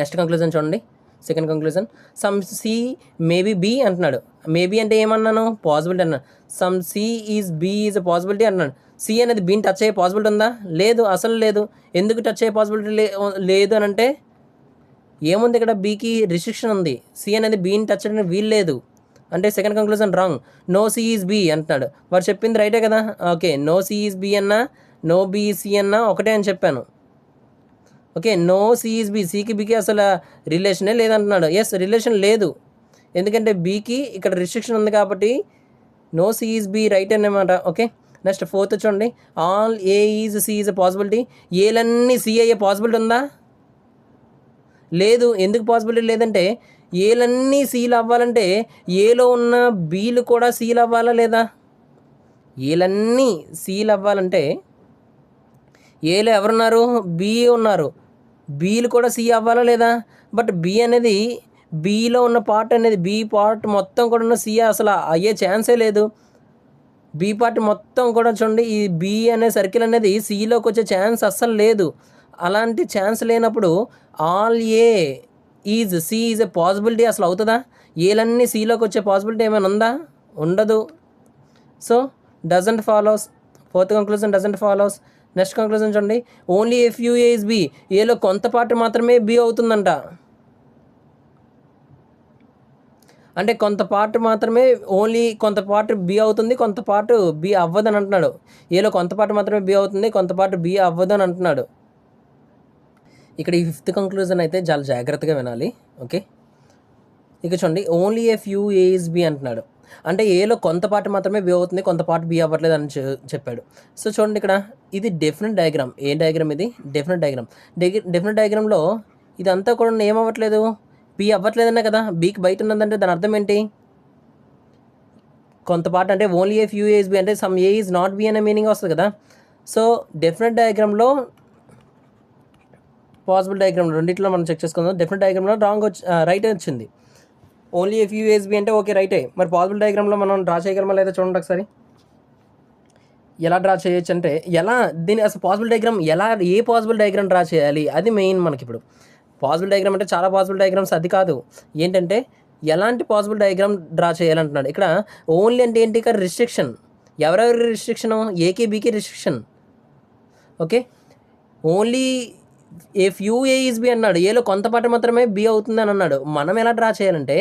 నెక్స్ట్ కంక్లూజన్ చూడండి, second conclusion. Some C maybe B అంటున్నాడు. మేబీ అంటే ఏమన్నాను? పాసిబిలిటీ అన్నాను. Some C is B is a possibility అన్నాడు. సి అనేది బీని టచ్ అయ్యే పాసిబిలిటీ ఉందా? లేదు, అసలు లేదు. ఎందుకు టచ్ అయ్యే పాసిబిలిటీ లేదు అని అంటే ఏముంది? ఇక్కడ బీకి రిస్ట్రిక్షన్ ఉంది. సి అనేది బీని టచ్ చేయడానికి వీలు లేదు. అంటే second conclusion wrong. No C is B అంటున్నాడు. వాడు చెప్పింది రైటే కదా. Okay, no C is B అన్నా నో బి సి అన్నా ఒకటే అని చెప్పాను. Okay, no C is B, సికి బీకి అసలు రిలేషనే లేదంటున్నాడు. ఎస్, రిలేషన్ లేదు. ఎందుకంటే బీకి ఇక్కడ రిస్ట్రిక్షన్ ఉంది కాబట్టి no C is B right అన్నమాట. ఓకే, నెక్స్ట్ ఫోర్త్ చూడండి, all A is C is a possibility. ఏలన్నీ సి అయ్యే పాసిబిలిటీ ఉందా? లేదు. ఎందుకు పాసిబిలిటీ లేదంటే ఏలన్నీ సీలు అవ్వాలంటే ఏలో ఉన్న బీలు కూడా సీలు అవ్వాలా లేదా? ఏలన్నీ సీలు అవ్వాలంటే ఏలో ఎవరున్నారు? బి ఉన్నారు. బీలు కూడా సి అవ్వాలా లేదా? బట్ బి అనేది బీలో ఉన్న పార్ట్ అనేది బి పార్ట్ మొత్తం కూడా ఉన్న సి అసలు అయ్యే ఛాన్సే లేదు. బి పార్ట్ మొత్తం కూడా చూడండి, ఈ బి అనే సర్కిల్ అనేది సిలోకి వచ్చే ఛాన్స్ అస్సలు లేదు. అలాంటి ఛాన్స్ లేనప్పుడు all A is C is a possibility అసలు అవుతుందా? ఏలన్నీ సిలోకి వచ్చే పాసిబిలిటీ ఏమైనా ఉందా? ఉండదు. So doesn't follows. Fourth conclusion doesn't follows. Next conclusion చూడండి, only if you A is B. ఏలో కొంత పార్ట్ మాత్రమే బి అవుతుందంట. అంటే కొంత పార్ట్ మాత్రమే, ఓన్లీ కొంత పార్ట్ బి అవుతుంది, కొంత పార్ట్ బి అవ్వదని అంటున్నాడు. ఏలో కొంత పార్ట్ మాత్రమే బి అవుతుంది, కొంత పార్ట్ బి అవ్వదని అంటున్నాడు. ఇక్కడ ఈ ఫిఫ్త్ కంక్లూజన్ అయితే చాలా జాగ్రత్తగా వినాలి. ఓకే, ఇక చూడండి only a few A is B అంటున్నాడు. అంటే ఏలో కొంత పార్ట్ మాత్రమే బి అవుతుంది, కొంత పార్ట్ బి అవ్వట్లేదు అని చెప్పాడు. సో చూడండి ఇక్కడ ఇది డెఫినెట్ డయాగ్రామ్. ఏ డయాగ్రామ్ ఇది? Definite diagram. డెఫినెట్ డయాగ్రామ్లో ఇదంతా కూడా ఏమవ్వట్లేదు, బి అవ్వట్లేదనే కదా. బీకి బయట ఉన్నదంటే దాని అర్థం ఏంటి? కొంత పార్ట్ అంటే only a few A's B అంటే some A is not B అనే మీనింగ్ వస్తుంది కదా. సో డెఫినెట్ డయాగ్రామ్లో పాసిబుల్ డయాగ్రామ్ రెండిట్లో మనం చెక్ చేసుకుందాం. డెఫినెట్ డయాగ్రామ్లో రాంగ్ రైట్ వచ్చింది. Only a few A's B అంటే ఓకే రైటే. మరి పాసిబుల్ డయాగ్రామ్లో మనం డ్రా చేయగలమా లేదా చూడండి ఒకసారి. ఎలా డ్రా చేయొచ్చు అంటే ఎలా దీని అసలు పాసిబుల్ డయాగ్రామ్ ఎలా, ఏ పాసిబుల్ డయాగ్రామ్ డ్రా చేయాలి అది మెయిన్ మనకి. ఇప్పుడు పాసిబుల్ డయాగ్రామ్ అంటే చాలా పాసిబుల్ డయాగ్రామ్స్, అది కాదు. ఏంటంటే ఎలాంటి పాసిబుల్ డయాగ్రామ్ డ్రా చేయాలంటున్నాడు. ఇక్కడ ఓన్లీ అంటే ఏంటి? ఇక్కడ రిస్ట్రిక్షన్. ఎవరెవరి రిస్ట్రిక్షను? ఏకి బీకి restriction. Okay, only a few A is B అన్నాడు. ఏలో కొంత పాటు మాత్రమే బి అవుతుంది అని అన్నాడు. మనం ఎలా డ్రా చేయాలంటే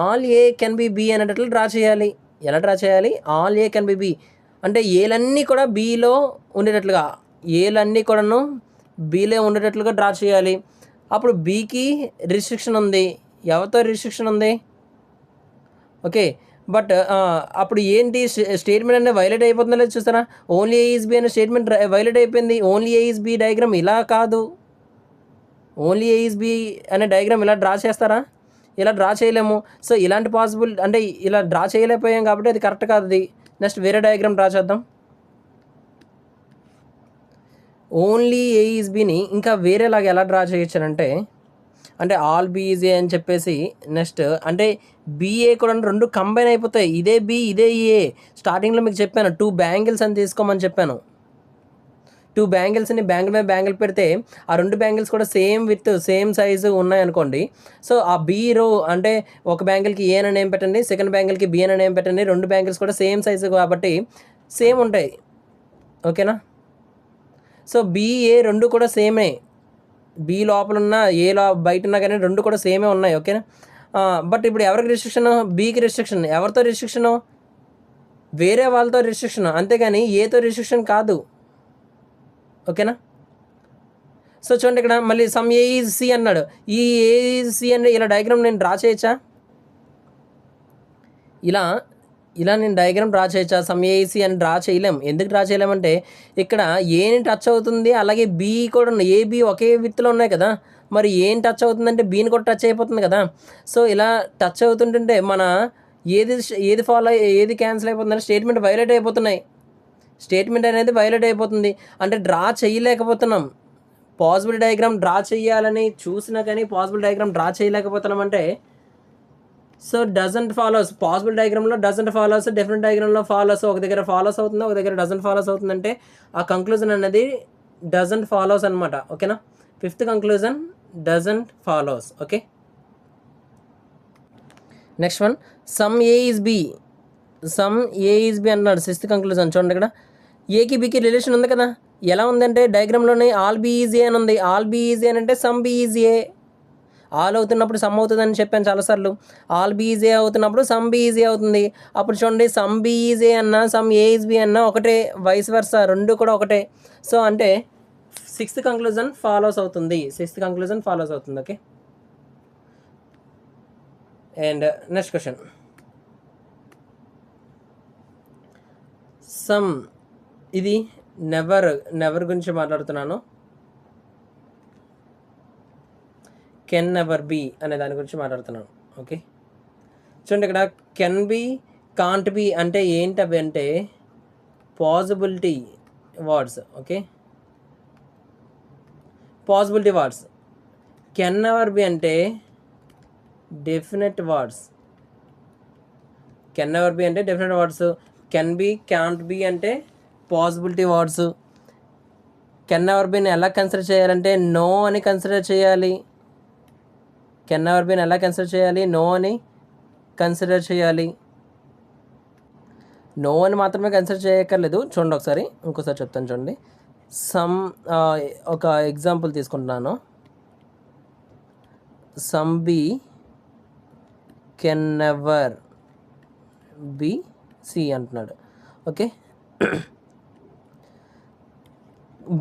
all A can be B అనేటట్లు డ్రా చేయాలి. ఎలా డ్రా చేయాలి? All A can be B అంటే ఏలన్నీ కూడా బీలో ఉండేటట్లుగా, ఏలన్నీ కూడాను బీలో ఉండేటట్లుగా డ్రా చేయాలి. అప్పుడు బీకి రిస్ట్రిక్షన్ ఉంది. ఎవరితో రిస్ట్రిక్షన్ ఉంది? ఓకే, బట్ అప్పుడు ఏంటి స్టేట్మెంట్ అనేది వైలేట్ అయిపోతుందో లేదు చూస్తారా. ఓన్లీ ఏ ఈజ్ బి అనే స్టేట్మెంట్ వైలేట్ అయిపోయింది. Only A is B diagram ఇలా కాదు. ఓన్లీ ఏ ఈజ్ బి అనే డయాగ్రామ్ ఇలా డ్రా చేస్తారా? ఇలా డ్రా చేయలేము. సో ఇలాంటి పాసిబుల్ అంటే ఇలా డ్రా చేయలేకపోయాం కాబట్టి అది కరెక్ట్ కాదు. అది నెక్స్ట్ వేరే డయాగ్రామ్ డ్రా చేద్దాం. ఓన్లీ ఏ ఈజ్ బిని ఇంకా వేరేలాగా ఎలా డ్రా చేయొచ్చానంటే అంటే ఆల్ బీ ఈజ్ ఏ అని చెప్పేసి నెక్స్ట్ అంటే బీఏ కూడా రెండు కంబైన్ అయిపోతాయి. ఇదే బి ఇదే ఏ. స్టార్టింగ్లో మీకు చెప్పాను 2 బ్యాంగిల్స్ అని తీసుకోమని చెప్పాను. 2 బ్యాంగిల్స్ని బ్యాంగిల్ మీద బ్యాంగిల్ పెడితే ఆ 2 బ్యాంగిల్స్ కూడా సేమ్ విత్ సేమ్ సైజు ఉన్నాయనుకోండి. సో ఆ బీ రో అంటే ఒక బ్యాంగిల్కి ఏ అని నేమ్ పెట్టండి, సెకండ్ బ్యాంగిల్కి బి అని నేమ్ పెట్టండి. 2 బ్యాంగిల్స్ కూడా సేమ్ సైజు కాబట్టి సేమ్ ఉంటాయి. ఓకేనా? సో బిఏ రెండు కూడా సేమే. బి లోపల ఉన్న ఏ బయట ఉన్నా కానీ రెండు కూడా సేమే ఉన్నాయి. ఓకేనా? బట్ ఇప్పుడు ఎవరికి రిస్ట్రిక్షన్? బీకి రిస్ట్రిక్షన్. ఎవరితో రిస్ట్రిక్షను? వేరే వాళ్ళతో రిస్ట్రిక్షన్, అంతేగాని ఏతో రిస్ట్రిక్షన్ కాదు. ఓకేనా? సో చూడండి ఇక్కడ మళ్ళీ సమ్ ఏ ఈజ్ సి అన్నాడు. ఈ ఏ ఈజ్ సి అంటే ఇలా డయాగ్రామ్ నేను డ్రా చేయొచ్చా? ఇలా నేను డయాగ్రామ్ డ్రా చేయొచ్చా? సమ్ ఏసి అని డ్రా చేయలేం. ఎందుకు డ్రా చేయలేమంటే ఇక్కడ ఏని టచ్ అవుతుంది, అలాగే బి కూడా ఏ బి ఒకే విత్తులో ఉన్నాయి కదా. మరి ఏం టచ్ అవుతుందంటే బీని కూడా టచ్ అయిపోతుంది కదా. సో ఇలా టచ్ అవుతుంటుంటే మన ఏది ఫాలో ఏది క్యాన్సిల్ అయిపోతుందంటే స్టేట్మెంట్ వైలేట్ అయిపోతున్నాయి. స్టేట్మెంట్ అనేది వైలేట్ అయిపోతుంది అంటే డ్రా చేయలేకపోతున్నాం. పాసిబుల్ డయాగ్రామ్ డ్రా చేయాలని చూసినా కానీ పాసిబుల్ డయాగ్రామ్ డ్రా చేయలేకపోతున్నాం అంటే సో డజంట్ ఫాలోస్. పాసిబుల్ డయాగ్రామ్లో డజంట్ ఫాలోస్, డెఫినెట్ డయాగ్రామ్లో ఫాలోస్. ఒక దగ్గర ఫాలోస్ అవుతుంది, ఒక దగ్గర డజంట్ ఫాలోస్ అవుతుందంటే ఆ కంక్లూజన్ అనేది డజంట్ ఫాలోస్ అనమాట. ఓకేనా? 5th conclusion doesn't follows. Okay, next one some A is B. Some A is B అన్నాడు 6th కంక్లూజన్. చూడండి ఇక్కడ ఏకి బికి రిలేషన్ ఉంది కదా. ఎలా ఉందంటే డయాగ్రామ్లోనే ఆల్ బి ఈజ్ ఏ అని ఉంది. ఆల్ బి ఈజ్ ఏ అంటే some B is A. All అవుతున్నప్పుడు సమ్ అవుతుందని చెప్పాను చాలాసార్లు. ఆల్ బీ ఈజ్ ఏ అవుతున్నప్పుడు సమ్ బీ ఈజ్ ఏ అవుతుంది. అప్పుడు చూడండి సమ్ బీ ఈజ్ ఏ అన్నా సమ్ ఏ ఈజ్ బి అన్నా ఒకటే, వైస్ వర్సా రెండు కూడా ఒకటే. సో అంటే 6th కంక్లూజన్ ఫాలోస్ అవుతుంది. 6th కంక్లూజన్ ఫాలోస్ అవుతుంది. Okay, and next question. Some ఇది నెవర్ గురించి మాట్లాడుతున్నాను. కెన్ నెవర్ బీ అనే దాని గురించి మాట్లాడుతున్నాను. ఓకే, చూడండి ఇక్కడ కెన్ బీ కాంట్ బీ అంటే ఏంటవి అంటే possibility words. Okay, possibility words. Can never be అంటే definite words. Can never be అంటే definite words. Can be can't be అంటే పాసిబిలిటీ వర్డ్స్. కెన్ నెవర్ బీని ఎలా కన్సిడర్ చేయాలంటే నో అని కన్సిడర్ చేయాలి. కెన్ నెవర్ బీని ఎలా కన్సిడర్ చేయాలి? నో అని కన్సిడర్ చేయాలి. నో అని మాత్రమే కన్సిడర్ చేయక్కర్లేదు. చూడండి ఒకసారి, ఇంకోసారి చెప్తాను చూడండి. సమ్ ఒక ఎగ్జాంపుల్ తీసుకుంటున్నాను. Some B can never be C అంటున్నాడు. ఓకే,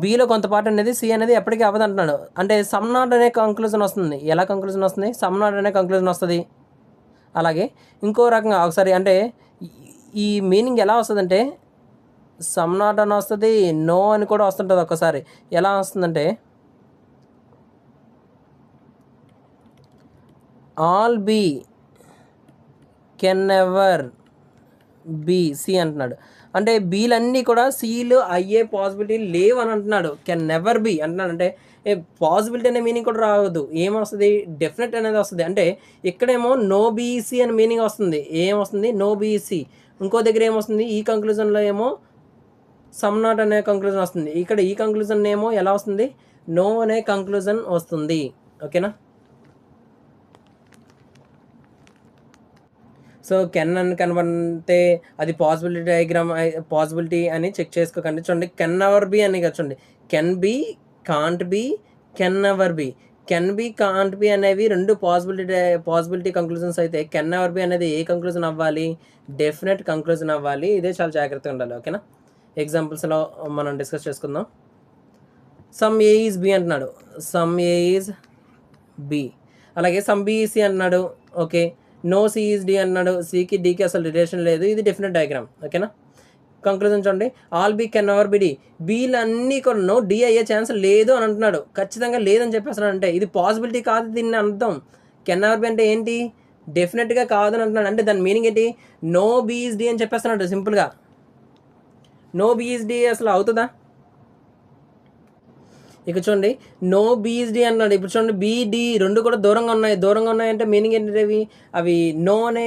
బీలో కొంత పార్ట్ అనేది సి అనేది ఎప్పటికీ అవ్వదు అంటున్నాడు. అంటే సమ్ నాట్ అనే కంక్లూజన్ వస్తుంది. ఎలా కంక్లూజన్ వస్తుంది? సమ్ నాట్ అనే కంక్లూజన్ వస్తుంది. అలాగే ఇంకో రకంగా ఒకసారి అంటే ఈ మీనింగ్ ఎలా వస్తుందంటే సమ్ నాట్ అని వస్తుంది, నో అని కూడా వస్తుంటుంది ఒక్కసారి. ఎలా వస్తుందంటే all B can never be C అంటున్నాడు. అంటే బీలన్నీ కూడా సీలు అయ్యే పాసిబిలిటీ లేవు అని అంటున్నాడు. కెన్ నెవర్ బి అంటున్నాడు. అంటే పాసిబిలిటీ అనే మీనింగ్ కూడా రావద్దు. ఏమొస్తుంది? డెఫినెట్ అనేది వస్తుంది. అంటే ఇక్కడేమో నో బీఈసీ అనే మీనింగ్ వస్తుంది. ఏమొస్తుంది? No B is C. ఇంకో దగ్గర ఏమొస్తుంది? ఈ కంక్లూజన్లో ఏమో సమ్ నాట్ అనే కంక్లూజన్ వస్తుంది. ఇక్కడ ఈ కంక్లూజన్ ఏమో ఎలా వస్తుంది? నో అనే కంక్లూజన్ వస్తుంది. ఓకేనా? సో కెన్ అని కనబడితే అది పాసిబిలిటీ డయాగ్రామ్ పాసిబిలిటీ అని చెక్ చేసుకోకండి. చూడండి కెన్ ఎవర్ బి అని చూడండి. Can be, can't be, can ever B. Can be, can't be అనేవి రెండు పాసిబిలిటీ కంక్లూజన్స్ అయితే కెన్ ఎవర్ బి అనేది ఏ కంక్లూజన్ అవ్వాలి? డెఫినెట్ కంక్లూజన్ అవ్వాలి. ఇదే చాలా జాగ్రత్తగా ఉండాలి. ఓకేనా? ఎగ్జాంపుల్స్లో మనం డిస్కస్ చేసుకుందాం. సమ్ ఏ ఈజ్ బి అంటున్నాడు. Some A is B. అలాగే సమ్ బి ఈజ్ సి అంటున్నాడు. Okay. No C is D అన్నాడు. సికి డికి అసలు రిలేషన్ లేదు. ఇది డెఫినెట్ డయాగ్రామ్. ఓకేనా? కంక్లూజన్ చూడండి. All B can ever be D. బీలన్నీ కూడా నో డి అయ్యే ఛాన్స్ లేదు అని అంటున్నాడు. ఖచ్చితంగా లేదని చెప్పేస్తున్నాడు. అంటే ఇది పాసిబిలిటీ కాదు దీన్ని అర్థం. కెన్ ఎవర్ బి అంటే ఏంటి? డెఫినెట్గా కాదని అంటున్నాడు. అంటే దాని మీనింగ్ ఏంటి? నో బి ఈజ్ డి అని చెప్పేస్తున్నాడు సింపుల్గా. నో బి ఈజ్ డి అసలు అవుతుందా? ఇక చూడండి నో బీఈస్డి అన్నాడు. ఇప్పుడు చూడండి బీడి రెండు కూడా దూరంగా ఉన్నాయంటే మీనింగ్ ఏంటి? అవి నో అనే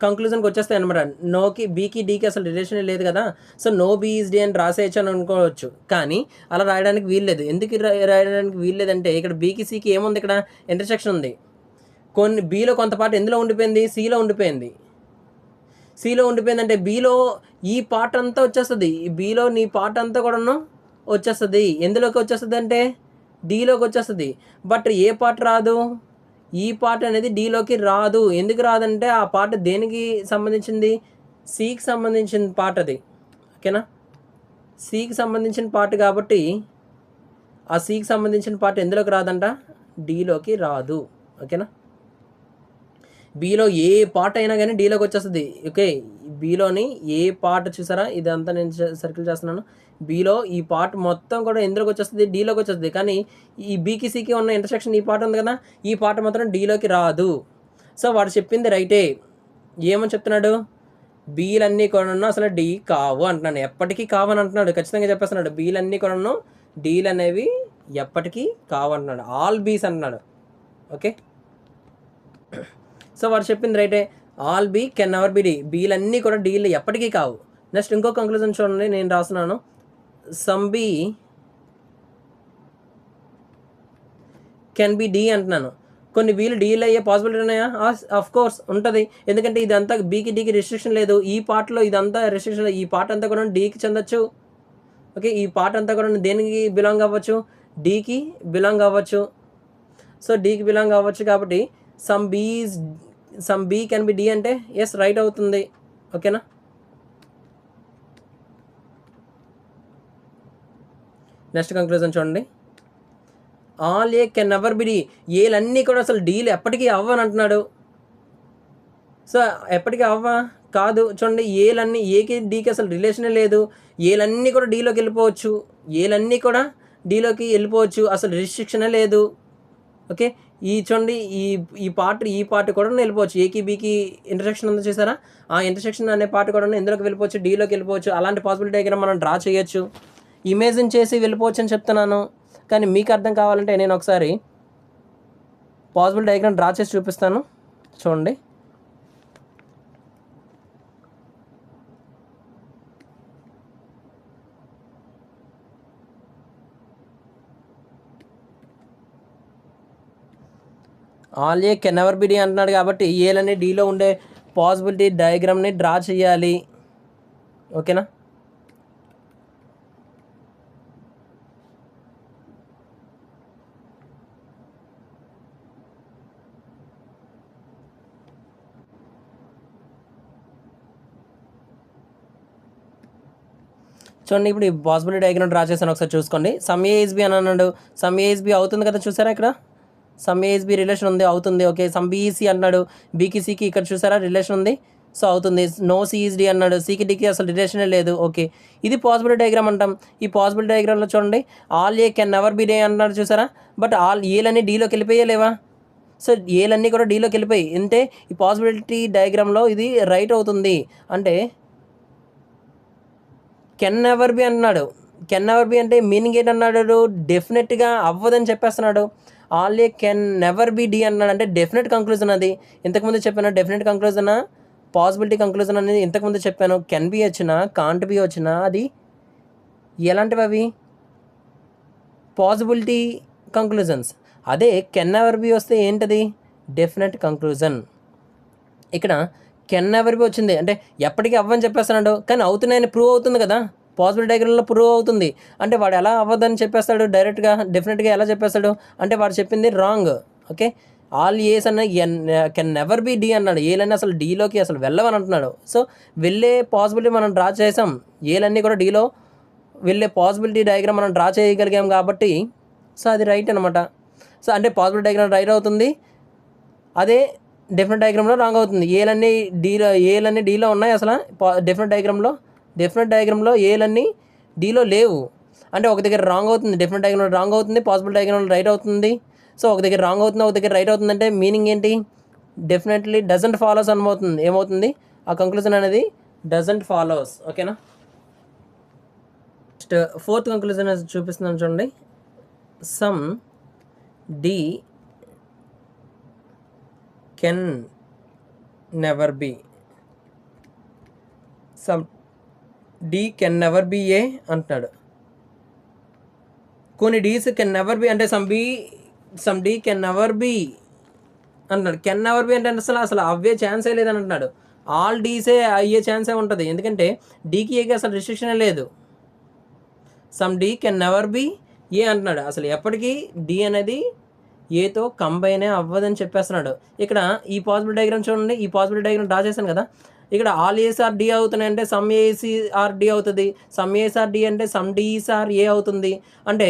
కంక్లూజన్కి వచ్చేస్తాయి అనమాట. నోకి బీకి డీకి అసలు రిలేషన్ లేదు కదా. సో నో బీఈస్డి అని రాసేయచ్చు అని అనుకోవచ్చు. కానీ అలా రాయడానికి వీల్లేదు. ఎందుకు రాయడానికి వీల్లేదంటే ఇక్కడ బీకి సికి ఏముంది? ఇక్కడ ఇంటర్సెక్షన్ ఉంది. కొన్ని బీలో కొంత పార్ట్ ఎందులో ఉండిపోయింది? సిలో ఉండిపోయింది. అంటే బీలో ఈ పార్ట్ అంతా వచ్చేస్తుంది. బీలో నీ పార్ట్ అంతా కూడాను వచ్చేస్తుంది. ఎందులోకి వచ్చేస్తుంది అంటే డీలోకి వచ్చేస్తుంది. బట్ ఏ పార్ట్ రాదు? ఈ పార్ట్ అనేది డీలోకి రాదు. ఎందుకు రాదంటే ఆ పార్ట్ దేనికి సంబంధించింది? సికి సంబంధించిన పార్ట్ అది. ఓకేనా? సికి సంబంధించిన పార్ట్ కాబట్టి ఆ సికి సంబంధించిన పార్ట్ ఎందులోకి రాదంట? డీలోకి రాదు. ఓకేనా? బీలో ఏ పార్ట్ అయినా కానీ డీలోకి వచ్చేస్తుంది. ఓకే. బీలోని ఏ పార్ట్ చూసారా? ఇదంతా నేను సర్కిల్ చేస్తున్నాను. బీలో ఈ పార్ట్ మొత్తం కూడా ఎందులోకి వచ్చేస్తుంది? డీలోకి వచ్చేస్తుంది. కానీ ఈ బీకి సికి ఉన్న ఇంటర్సెక్షన్ ఈ పార్ట్ ఉంది కదా, ఈ పార్ట్ మాత్రం డీలోకి రాదు. సో వాడు చెప్పింది రైటే. ఏమని చెప్తున్నాడు? బీలన్నీ కూడా అసలు డీ కావు అంటున్నాను. ఎప్పటికీ కావని అంటున్నాడు. ఖచ్చితంగా చెప్పేస్తున్నాడు. బీలన్నీ కూడా డీలు అనేవి ఎప్పటికీ కావు అంటున్నాడు. ఆల్ బీస్ అంటున్నాడు. ఓకే. సో వాడు చెప్పింది రైటే. All B can ever be D. బీలన్నీ కూడా డీలు ఎప్పటికీ కావు. నెక్స్ట్ ఇంకో కంక్లూజన్ చూడండి, నేను రాస్తున్నాను. Some B can be D అంటున్నాను. కొన్ని బీలు డీలు అయ్యే పాసిబిలిటీ ఉన్నాయా? ఆఫ్ కోర్స్ ఉంటుంది. ఎందుకంటే ఇదంతా బీకి డీకి రెస్ట్రిక్షన్ లేదు. ఈ పార్ట్లో ఇదంతా రెస్ట్రిక్షన్ లేదు. ఈ పార్ట్ అంతా కూడా డీకి చెందొచ్చు. ఓకే. ఈ పార్ట్ అంతా కూడా దేనికి బిలాంగ్ అవ్వచ్చు? డీకి బిలాంగ్ అవ్వచ్చు. సో డీకి బిలాంగ్ అవ్వచ్చు కాబట్టి some B can be D అంటే ఎస్ రైట్ అవుతుంది. ఓకేనా? నెక్స్ట్ కంక్లూజన్ చూడండి. All A can never be D. ఏలన్నీ కూడా అసలు డీలు ఎప్పటికీ అవ్వని అంటున్నాడు. సో ఎప్పటికీ అవ్వా? కాదు. చూడండి ఏలన్నీ ఏకి డీకి అసలు రిలేషనే లేదు. ఏలన్నీ కూడా డీలోకి వెళ్ళిపోవచ్చు. ఏలన్నీ కూడా డీలోకి వెళ్ళిపోవచ్చు. అసలు రిస్ట్రిక్షనే లేదు. ఓకే. ఈ చూడండి ఈ పార్ట్ కూడా వెళ్ళిపోవచ్చు. ఏకి బీకి ఇంటర్సెక్షన్ ఉందో చూసారా? ఆ ఇంటర్సెక్షన్ అనే పార్ట్ కూడా ఎందులోకి వెళ్ళిపోవచ్చు? డీలోకి వెళ్ళిపోవచ్చు. అలాంటి పాసిబిలిటీ దగ్గర మనం డ్రా చేయొచ్చు. ఇమేజిన్ చేసి వెళ్ళిపోవచ్చు అని చెప్తున్నాను. కానీ మీకు అర్థం కావాలంటే నేను ఒకసారి పాసిబుల్ డయాగ్రామ్ డ్రా చేసి చూపిస్తాను. చూడండి. All A can ever be D అంటున్నాడు కాబట్టి ఏలనే డీలో ఉండే పాసిబిలిటీ డయాగ్రామ్ని డ్రా చేయాలి. ఓకేనా? చూడండి ఇప్పుడు ఈ పాసిబిలిటీ డయాగ్రామ్ డ్రా చేశాను. ఒకసారి చూసుకోండి. సమ్ ఏ ఈజ్ బి అని అన్నాడు. సమ్ ఏ ఈజ్ బి అవుతుంది కదా, చూసారా ఇక్కడ? సమ్ ఏఎస్ బి రిలేషన్ ఉంది, అవుతుంది. ఓకే, సమ్ బీఈసీ అన్నాడు, బీకి సికి ఇక్కడ చూసారా రిలేషన్ ఉంది, సో అవుతుంది. నో సిఈస్ డి అన్నాడు, సికి డికి అసలు రిలేషనే లేదు. ఓకే, ఇది పాసిబిలిటీ డయాగ్రామ్ అంటాం. ఈ పాసిబిలిటీ డయాగ్రామ్లో చూడండి, all A can never B day అన్నాడు చూసారా, బట్ ఆల్ ఏలన్నీ డీలోకి వెళ్ళిపోయలేవా? సో ఏలన్నీ కూడా డీలోకి వెళ్ళిపోయి అంటే ఈ పాసిబిలిటీ డయాగ్రామ్లో ఇది రైట్ అవుతుంది. అంటే కెన్ నెవర్ బి అంటున్నాడు. కెన్ నెవర్ బి అంటే మీనింగ్ ఏంటన్నాడు? డెఫినెట్గా అవ్వదని చెప్పేస్తున్నాడు. All A can never be D అన్నాడు అంటే డెఫినెట్ కంక్లూజన్. అది ఇంతకుముందు చెప్పాను, డెఫినెట్ కంక్లూజన్ పాసిబిలిటీ కంక్లూజన్ అనేది ఇంతకుముందు చెప్పాను. కెన్ బి వచ్చినా కాంట్ బి వచ్చినా అది ఎలాంటివి? అవి పాసిబిలిటీ కంక్లూజన్స్. అదే కెన్ నెవర్ బి వస్తే ఏంటది? Definite conclusion. ఇక్కడ కెన్ నెవర్ బి వచ్చింది అంటే ఎప్పటికీ అవ్వని చెప్పేస్తున్నాడు, కానీ అవుతున్నాయని ప్రూవ్ అవుతుంది కదా, పాసిబిలిటీ డయాగ్రామ్లో ప్రూవ్ అవుతుంది. అంటే వాడు ఎలా అవ్వదని చెప్పేస్తాడు డైరెక్ట్గా, డెఫినెట్గా ఎలా చెప్పేస్తాడు అంటే వాడు చెప్పింది రాంగ్. ఓకే, ఆల్ ఏస్ అన్న కెన్ నెవర్ బి డి అన్నాడు, ఏలన్నీ అసలు డీలోకి అసలు వెళ్ళవని అంటున్నాడు. సో వెళ్ళే పాసిబిలిటీ మనం డ్రా చేసాం, ఏలన్నీ కూడా డీలో వెళ్ళే పాసిబిలిటీ డయాగ్రామ్ మనం డ్రా చేయగలిగాం కాబట్టి సో అది రైట్ అనమాట. సో అంటే పాసిబిలిటీ డయాగ్రామ్ రైట్ అవుతుంది, అదే డెఫినెట్ డయాగ్రామ్లో రాంగ్ అవుతుంది. ఏలన్నీ డీలో ఉన్నాయి అసలు డెఫినెట్ డయాగ్రామ్లో ఏలన్నీ డీలో లేవు. అంటే ఒక దగ్గర రాంగ్ అవుతుంది, డెఫినెట్ డయాగ్రామ్లో రాంగ్ అవుతుంది, పాసిబుల్ డయాగ్రామ్లో రైట్ అవుతుంది. సో ఒక దగ్గర రాంగ్ అవుతుంది, ఒక దగ్గర రైట్ అవుతుంది అంటే మీనింగ్ ఏంటి? డెఫినెట్లీ డజంట్ ఫాలోస్ అనబోతుంది. ఏమవుతుంది ఆ కంక్లూజన్ అనేది? Doesn't follows. ఓకేనా? నెక్స్ట్ ఫోర్త్ కంక్లూజన్ చూపిస్తున్నాను చూడండి. Some D can never be, some D can never be A అంటున్నాడు. కొన్ని డీస్ కెన్ నెవర్ బి అంటే some D can never be అంటున్నాడు. కెన్ నెవర్ బి అంటే అసలు అవ్వే ఛాన్సే లేదని అంటున్నాడు. ఆల్ డీసే అయ్యే ఛాన్సే ఉంటుంది, ఎందుకంటే డీకి ఏకి అసలు రిస్ట్రిక్షనే లేదు. Some D can never be A అంటున్నాడు, అసలు ఎప్పటికీ డి అనేది ఏతో కంబైనే అవ్వదని చెప్పేస్తున్నాడు. ఇక్కడ ఈ పాసిబిలిటీ డయాగ్రామ్ చూడండి, ఈ పాసిబిలిటీ డయాగ్రామ్ డ్రా చేశాను కదా, ఇక్కడ ఆల్ ఏస్ ఆర్ డి అవుతున్నాయి అంటే సమ్ ఏసీ ఆర్ డి అవుతుంది, సమ్ ఏస్ ఆర్ డి అంటే సమ్ డీస్ ఆర్ ఏ అవుతుంది. అంటే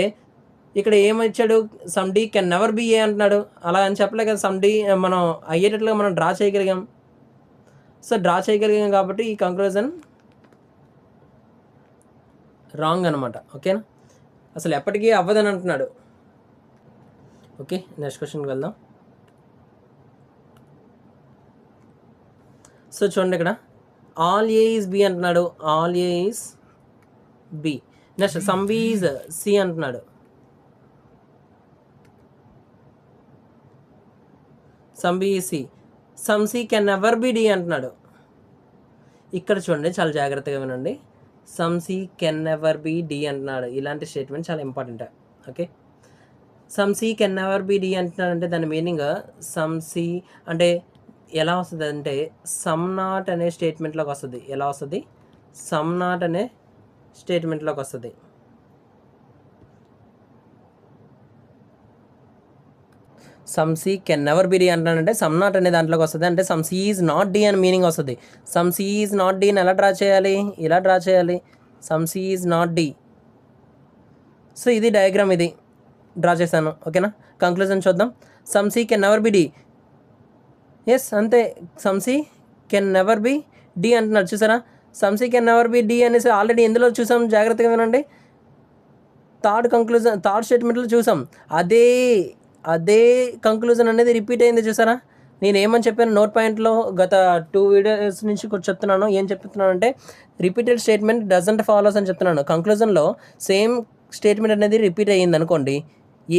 ఇక్కడ ఏమిచ్చాడు? Some D can never be A అంటున్నాడు. అలా అని చెప్పలే కదా, సమ్ డి మనం అయ్యేటట్లుగా మనం డ్రా చేయగలిగాం. సో డ్రా చేయగలిగాం కాబట్టి ఈ కంక్లూజన్ రాంగ్ అనమాట. ఓకేనా? అసలు ఎప్పటికీ అవ్వదని అంటున్నాడు. ఓకే, నెక్స్ట్ క్వశ్చన్కి వెళ్దాం. సో చూడండి, ఇక్కడ ఆల్ ఏ ఈజ్ బి అంటున్నాడు, all A is B. Next some B is C అంటున్నాడు, some B is C, some C can never be D అంటున్నాడు. ఇక్కడ చూడండి, చాలా జాగ్రత్తగా వినండి. Some C can never be D అంటున్నాడు. ఇలాంటి స్టేట్మెంట్ చాలా important. Okay, some C can never be D అంటున్నాడంటే దాని మీనింగ్ సమ్ సి అంటే ఎలా వస్తుంది అంటే సమ్ నాట్ అనే స్టేట్మెంట్లోకి వస్తుంది. ఎలా వస్తుంది? సమ్ నాట్ అనే స్టేట్మెంట్లోకి వస్తుంది. Some C can never be D అంటున్నాడంటే సమ్ నాట్ అనే దాంట్లోకి వస్తుంది. అంటే some C is not D అని మీనింగ్ వస్తుంది. Some C is not D అని ఎలా డ్రా చేయాలి? ఇలా డ్రా చేయాలి, some C is not D. So ఇది డయాగ్రామ్, ఇది డ్రా చేశాను. ఓకేనా? కంక్లూజన్ చూద్దాం. Some C can never be D, yes అంతే, some C can never be D అంటున్నాడు. చూసారా, some C can never be D అనేసి ఆల్రెడీ ఎందులో చూసాం? జాగ్రత్తగా వినండి, థర్డ్ స్టేట్మెంట్లో చూసాం. అదే కంక్లూజన్ అనేది రిపీట్ అయింది. చూసారా, నేను ఏమని చెప్పాను నోట్ పాయింట్లో గత 2 వీడియోస్ నుంచి చెప్తున్నాను. ఏం చెప్తున్నాను అంటే రిపీటెడ్ స్టేట్మెంట్ డజంట్ ఫాలోస్ అని చెప్తున్నాను. కంక్లూజన్లో సేమ్ స్టేట్మెంట్ అనేది రిపీట్ అయ్యింది అనుకోండి,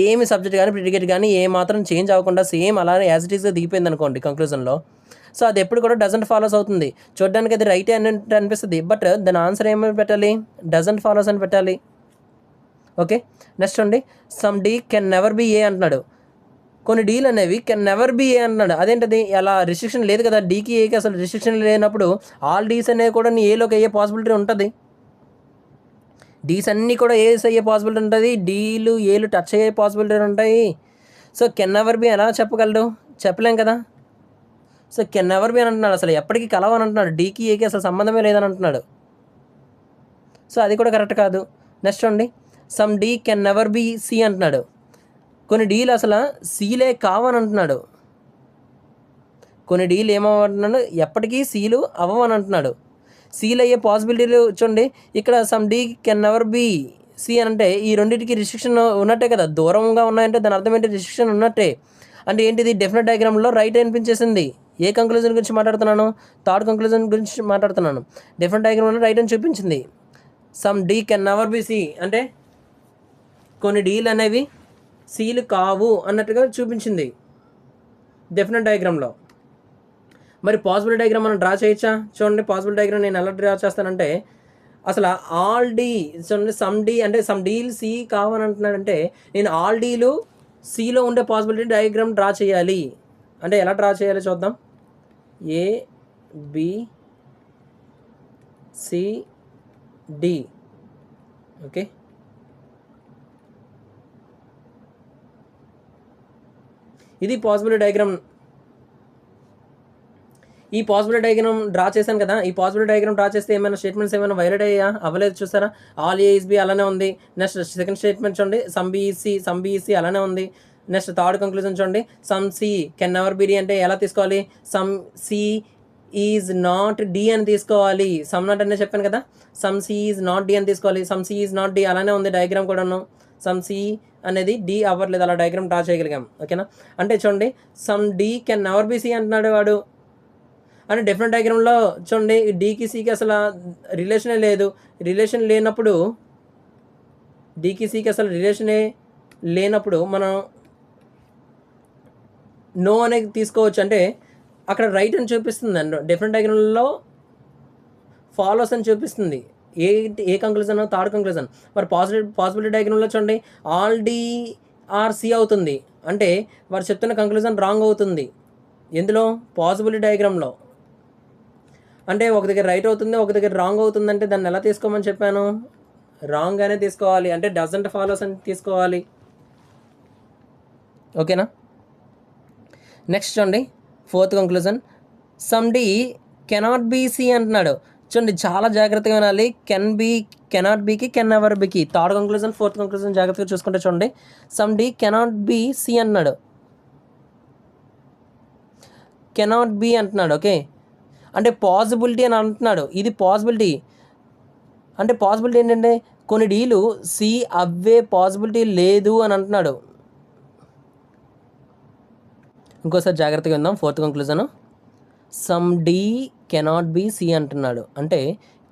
ఏమి సబ్జెక్ట్ కానీ ప్రిడికేట్ కానీ ఏ మాత్రం చేంజ్ అవ్వకుండా సేమ్ అలానే యాజ్ ఇట్ ఈస్గా దిగిపోయింది అనుకోండి కంక్లూజన్లో, సో అది ఎప్పుడు కూడా డజంట్ ఫాలోస్ అవుతుంది. చూడడానికి అది రైట్ అని అనిపిస్తుంది, బట్ దాని ఆన్సర్ ఏమని పెట్టాలి? డజంట్ ఫాలోస్ అని పెట్టాలి. ఓకే, నెక్స్ట్ అండి, some D can never be A అంటున్నాడు. కొన్ని డీలు అనేవి కెన్ నెవర్ బి ఏ అంటున్నాడు. అదేంటది? అలా రిస్ట్రిక్షన్ లేదు కదా, డీకి ఏకి అసలు రిస్ట్రిక్షన్ లేనప్పుడు ఆల్ డీస్ అనేవి కూడా ఏలోకి అయ్యే పాసిబిలిటీ ఉంటుంది. డీస్ అన్నీ కూడా ఏస్ అయ్యే పాసిబిలిటీ ఉంటుంది, డీలు ఏలు టచ్ అయ్యే పాసిబిలిటీ ఉంటాయి. సో కెన్ నెవర్ బి ఎలా చెప్పగలడు? చెప్పలేం కదా. సో కెన్ నెవర్ బి అని అంటున్నాడు, అసలు ఎప్పటికీ కలవని అంటున్నాడు, డీకి ఏకి అసలు సంబంధమే లేదని అంటున్నాడు. సో అది కూడా కరెక్ట్ కాదు. నెక్స్ట్ అండి, some D can never be C అంటున్నాడు. కొన్ని డీలు అసలు సీలే కావని అంటున్నాడు. కొన్ని డీలు ఏమవుతున్నాడు, ఎప్పటికీ సీలు అవ్వని అంటున్నాడు. సీల్ అయ్యే పాసిబిలిటీలు చూడండి. ఇక్కడ some D can never be C అని అంటే ఈ రెండింటికి రిస్ట్రిక్షన్ ఉన్నట్టే కదా. దూరంగా ఉన్నాయంటే దాని అర్థం ఏంటి, రిస్ట్రిక్షన్ ఉన్నట్టే. అంటే ఏంటిది, డెఫినెట్ డయాగ్రామ్లో రైట్ అనిపించేసింది. ఏ కంక్లూజన్ గురించి మాట్లాడుతున్నాను, థర్డ్ కంక్లూజన్ గురించి మాట్లాడుతున్నాను. డెఫినెట్ డయాగ్రామ్లో రైట్ అని చూపించింది. Some D can never be C అంటే కొన్ని డీలు అనేవి సీలు కావు అన్నట్టుగా చూపించింది డెఫినెట్ డయాగ్రామ్లో. మరి పాసిబుల్ డయాగ్రామ్ మనం డ్రా చేయొచ్చా? చూడండి, పాసిబుల్ డయాగ్రామ్ నేను ఎలా డ్రా చేస్తానంటే, అసలు ఆల్ డీ చూడండి, సమ్ డీ అంటే సమ్ డీలు సి కావని అంటున్నాడంటే నేను ఆల్ డీలు సిలో ఉండే పాసిబిలిటీ డయాగ్రామ్ డ్రా చేయాలి. అంటే ఎలా డ్రా చేయాలో చూద్దాం. A B C D. Okay, ఇది పాసిబిలిటీ డయాగ్రామ్. ఈ పాసిబిలిటీ డయాగ్రామ్ డ్రా చేశాను కదా. ఈ పాసిబిలిటీ డయాగ్రామ్ డ్రా చేస్తే ఏమైనా స్టేట్మెంట్స్ ఏమైనా వైలేట్ అయ్యా? అవ్వలేదు. చూసారా, ఆల్ ఏ ఇస్ బి అలానే ఉంది. నెక్స్ట్ సెకండ్ స్టేట్మెంట్ చూడండి, సమ్ బి ఈస్ సి అలానే ఉంది. నెక్స్ట్ థర్డ్ కంక్లూజన్ చూడండి, some C can never be D అంటే ఎలా తీసుకోవాలి, some C is not D అని తీసుకోవాలి. సమ్ నాట్ అనే చెప్పాను కదా, some C is not D అని తీసుకోవాలి. Some C is not D అలానే ఉంది డయాగ్రామ్ కూడాను. సమ్ సి అనేది డి అవ్వట్లేదు, అలా డయాగ్రామ్ డ్రా చేయగలిగాం. ఓకేనా, అంటే చూడండి, some D can never be C అంటున్నాడు వాడు. అంటే డెఫినెట్ డయాగ్రామ్లో చూడండి, డీకి సికి అసలు రిలేషనే లేదు. రిలేషన్ లేనప్పుడు, డీకి సికి అసలు రిలేషనే లేనప్పుడు మనం నో అనేది తీసుకోవచ్చు. అంటే అక్కడ రైట్ అని చూపిస్తుంది అండి, డెఫినెట్ డయాగ్రామ్లో ఫాలోస్ అని చూపిస్తుంది. A conclusion, third conclusion. మరి పాసిబిలిటీ డయాగ్రామ్లో చూడండి, ఆల్ డి ఆర్ సి అవుతుంది. అంటే వారు చెప్తున్న కంక్లూజన్ రాంగ్ అవుతుంది. ఎందులో, పాసిబిలిటీ డయాగ్రామ్లో. అంటే ఒక దగ్గర రైట్ అవుతుంది, ఒక దగ్గర రాంగ్ అవుతుంది. అంటే దాన్ని ఎలా తీసుకోమని చెప్పాను, రాంగ్ అనే తీసుకోవాలి. అంటే డజంట్ ఫాలోస్ అని తీసుకోవాలి. ఓకేనా, నెక్స్ట్ చూడండి, fourth conclusion, some D cannot be C అంటున్నాడు. చూడండి, చాలా జాగ్రత్తగా వినాలి. కెన్ బీ, కెనాట్ బీకి, కెన్ నెవర్ బీకి. థర్డ్ కంక్లూజన్, ఫోర్త్ కంక్లూజన్ జాగ్రత్తగా చూసుకుంటే చూడండి, some D cannot be C అంటున్నాడు, కెనాట్ బీ అంటున్నాడు. ఓకే, అంటే పాసిబిలిటీ అని అంటున్నాడు. ఇది పాసిబిలిటీ. అంటే పాసిబిలిటీ ఏంటంటే కొన్ని డీలు సి అవ్వే పాసిబిలిటీ లేదు అని అంటున్నాడు. ఇంకోసారి జాగ్రత్తగా విందాం. Fourth conclusion, some D cannot be C అంటున్నాడు. అంటే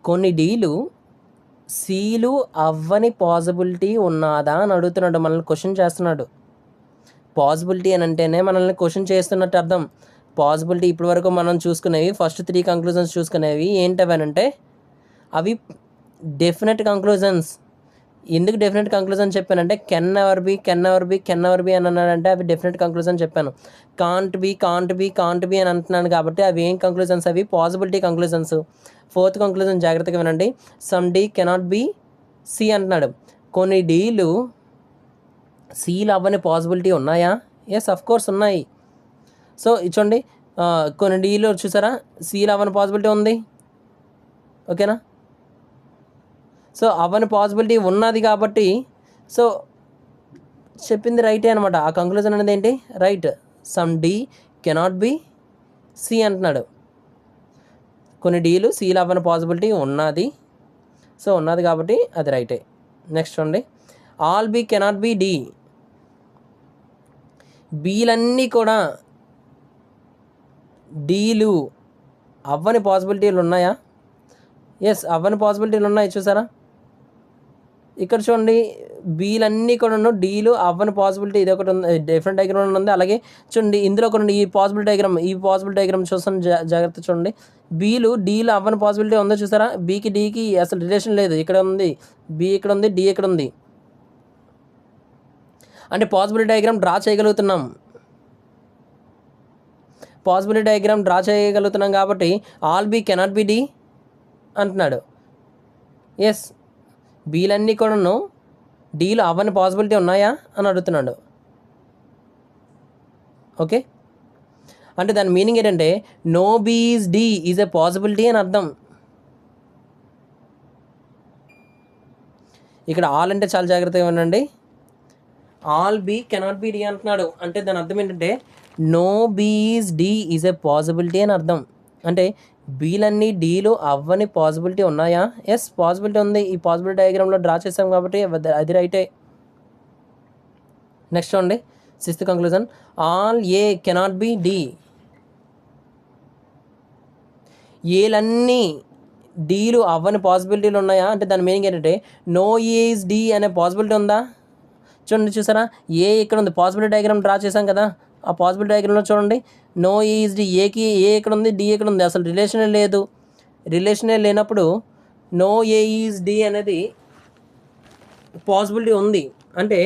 కొన్ని డీలు సీలు అవ్వని పాసిబిలిటీ ఉన్నదా అని అడుగుతున్నాడు, మనల్ని క్వశ్చన్ చేస్తున్నాడు. పాసిబిలిటీ అని అంటేనే మనల్ని క్వశ్చన్ చేస్తున్నట్టు అర్థం. పాసిబిలిటీ ఇప్పటి వరకు మనం చూసుకునేవి, ఫస్ట్ 3 కంక్లూజన్స్ చూసుకునేవి ఏంటవనంటే అవి డెఫినెట్ కంక్లూజన్స్. ఎందుకు డెఫినెట్ కంక్లూజన్ చెప్పానంటే, can never be, can never be, can never be అని అన్నాడంటే అవి డెఫినెట్ కంక్లూజన్ చెప్పాను. Can't be, can't be, can't be అని అంటున్నాను కాబట్టి అవి ఏం కంక్లూజన్స్, అవి పాసిబిలిటీ కంక్లూజన్స్. ఫోర్త్ కంక్లూజన్ జాగ్రత్తగా వినండి, some D cannot be C అంటున్నాడు. కొన్ని డీలు సీలు అవ్వని పాసిబిలిటీ ఉన్నాయా? ఎస్, అఫ్ కోర్స్ ఉన్నాయి. సో చూడండి, కొన్ని డీలో చూసారా, సీలు అవ్వని పాసిబిలిటీ ఉంది. ఓకేనా, సో అవ్వని పాసిబిలిటీ ఉన్నది కాబట్టి సో చెప్పింది రైటే అనమాట. ఆ కంక్లూజన్ అనేది ఏంటి, right. Some D cannot be C అంటున్నాడు. కొన్ని డీలు సీలు అవ్వని పాసిబిలిటీ ఉన్నది, సో ఉన్నది కాబట్టి అది రైటే. నెక్స్ట్ చూడండి, all B cannot be D. బీలన్నీ కూడా డీలు అవ్వని పాసిబిలిటీలు ఉన్నాయా? ఎస్, అవ్వని పాసిబిలిటీలు ఉన్నాయి. చూసారా, ఇక్కడ చూడండి, బీలన్నీ కూడా డీలు అవ్వని పాసిబిలిటీ ఇది ఒకటి ఉంది, డిఫరెంట్ డయాగ్రామ్ ఉంది. అలాగే చూడండి, ఇందులో కొన్ని ఈ పాసిబిలిటీ డయాగ్రామ్ చూస్తాను, జాగ్రత్త చూడండి. బీలు డీలు అవ్వని పాసిబిలిటీ ఉందో చూసారా, బీకి డీకి అసలు రిలేషన్ లేదు. ఇక్కడ ఉంది బీ, ఇక్కడ ఉంది డి, ఇక్కడ ఉంది. అంటే పాసిబిలిటీ డయాగ్రామ్ డ్రా చేయగలుగుతున్నాం. పాసిబిలిటీ డయాగ్రామ్ డ్రా చేయగలుగుతున్నాం కాబట్టి all B cannot be D అంటున్నాడు. ఎస్, బీలన్నీ కూడాను డీలు అవ్వని పాసిబిలిటీ ఉన్నాయా అని అడుగుతున్నాడు. ఓకే, అంటే దాని మీనింగ్ ఏంటంటే no B is D is a possibility అని అర్థం. ఇక్కడ ఆల్ అంటే చాలా జాగ్రత్తగా ఉండండి. All B cannot be D అంటున్నాడు. అంటే దాని అర్థం ఏంటంటే no B is D is A possibility అని అర్థం. అంటే బీలన్నీ డీలు అవ్వని పాసిబిలిటీ ఉన్నాయా? ఎస్, పాసిబిలిటీ ఉంది. ఈ పాసిబిలిటీ డయాగ్రామ్లో డ్రా చేసాం కాబట్టి అది రైటే. నెక్స్ట్ చూడండి, 6th conclusion. All A cannot be D. ఏలన్నీ డీలు అవ్వని పాసిబిలిటీలు ఉన్నాయా అంటే దాని మీనింగ్ ఏంటంటే నో ఈజ్ డి అనే పాసిబిలిటీ ఉందా? చూడండి, చూసారా? ఏ ఇక్కడ ఉంది, పాసిబిలిటీ డయాగ్రామ్ డ్రా చేశాం కదా, ఆ పాసిబిలిటీ డయాగ్రామ్లో చూడండి, నో ఈజ్ డి, ఏకి ఏ ఎక్కడ ఉంది, డి ఎక్కడ ఉంది, అసలు రిలేషనే లేదు. రిలేషనే లేనప్పుడు నో ఏ ఈజ్ డి అనేది పాసిబిలిటీ ఉంది. అంటే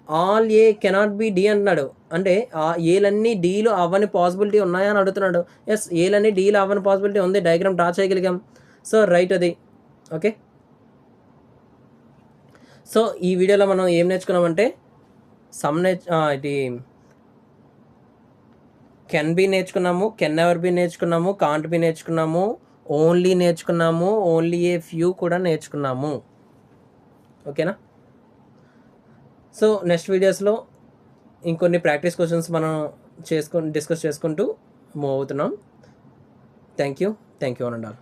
all A cannot be D అంటున్నాడు. అంటే ఆ ఏలన్నీ డీలు అవ్వని పాసిబిలిటీ ఉన్నాయా అని అడుగుతున్నాడు. ఎస్, ఏలన్నీ డీలు అవ్వని పాసిబిలిటీ ఉంది, డయాగ్రామ్ డ్రా చేయగలిగాం. సో రైట్ అది. ఓకే, సో ఈ వీడియోలో మనం ఏం నేర్చుకున్నామంటే ఇది కెన్ బి నేర్చుకున్నాము, కెన్ ఎవర్ బి నేర్చుకున్నాము, కాంట్ బి నేర్చుకున్నాము, ఓన్లీ నేర్చుకున్నాము, ఓన్లీ ఏ ఫ్యూ కూడా నేర్చుకున్నాము. ఓకేనా? సో నెక్స్ట్ వీడియోస్లో ఇంకొన్ని ప్రాక్టీస్ క్వశ్చన్స్ మనం డిస్కస్ చేసుకుంటూ మూవ్ అవుతున్నాం. Thank you one and all.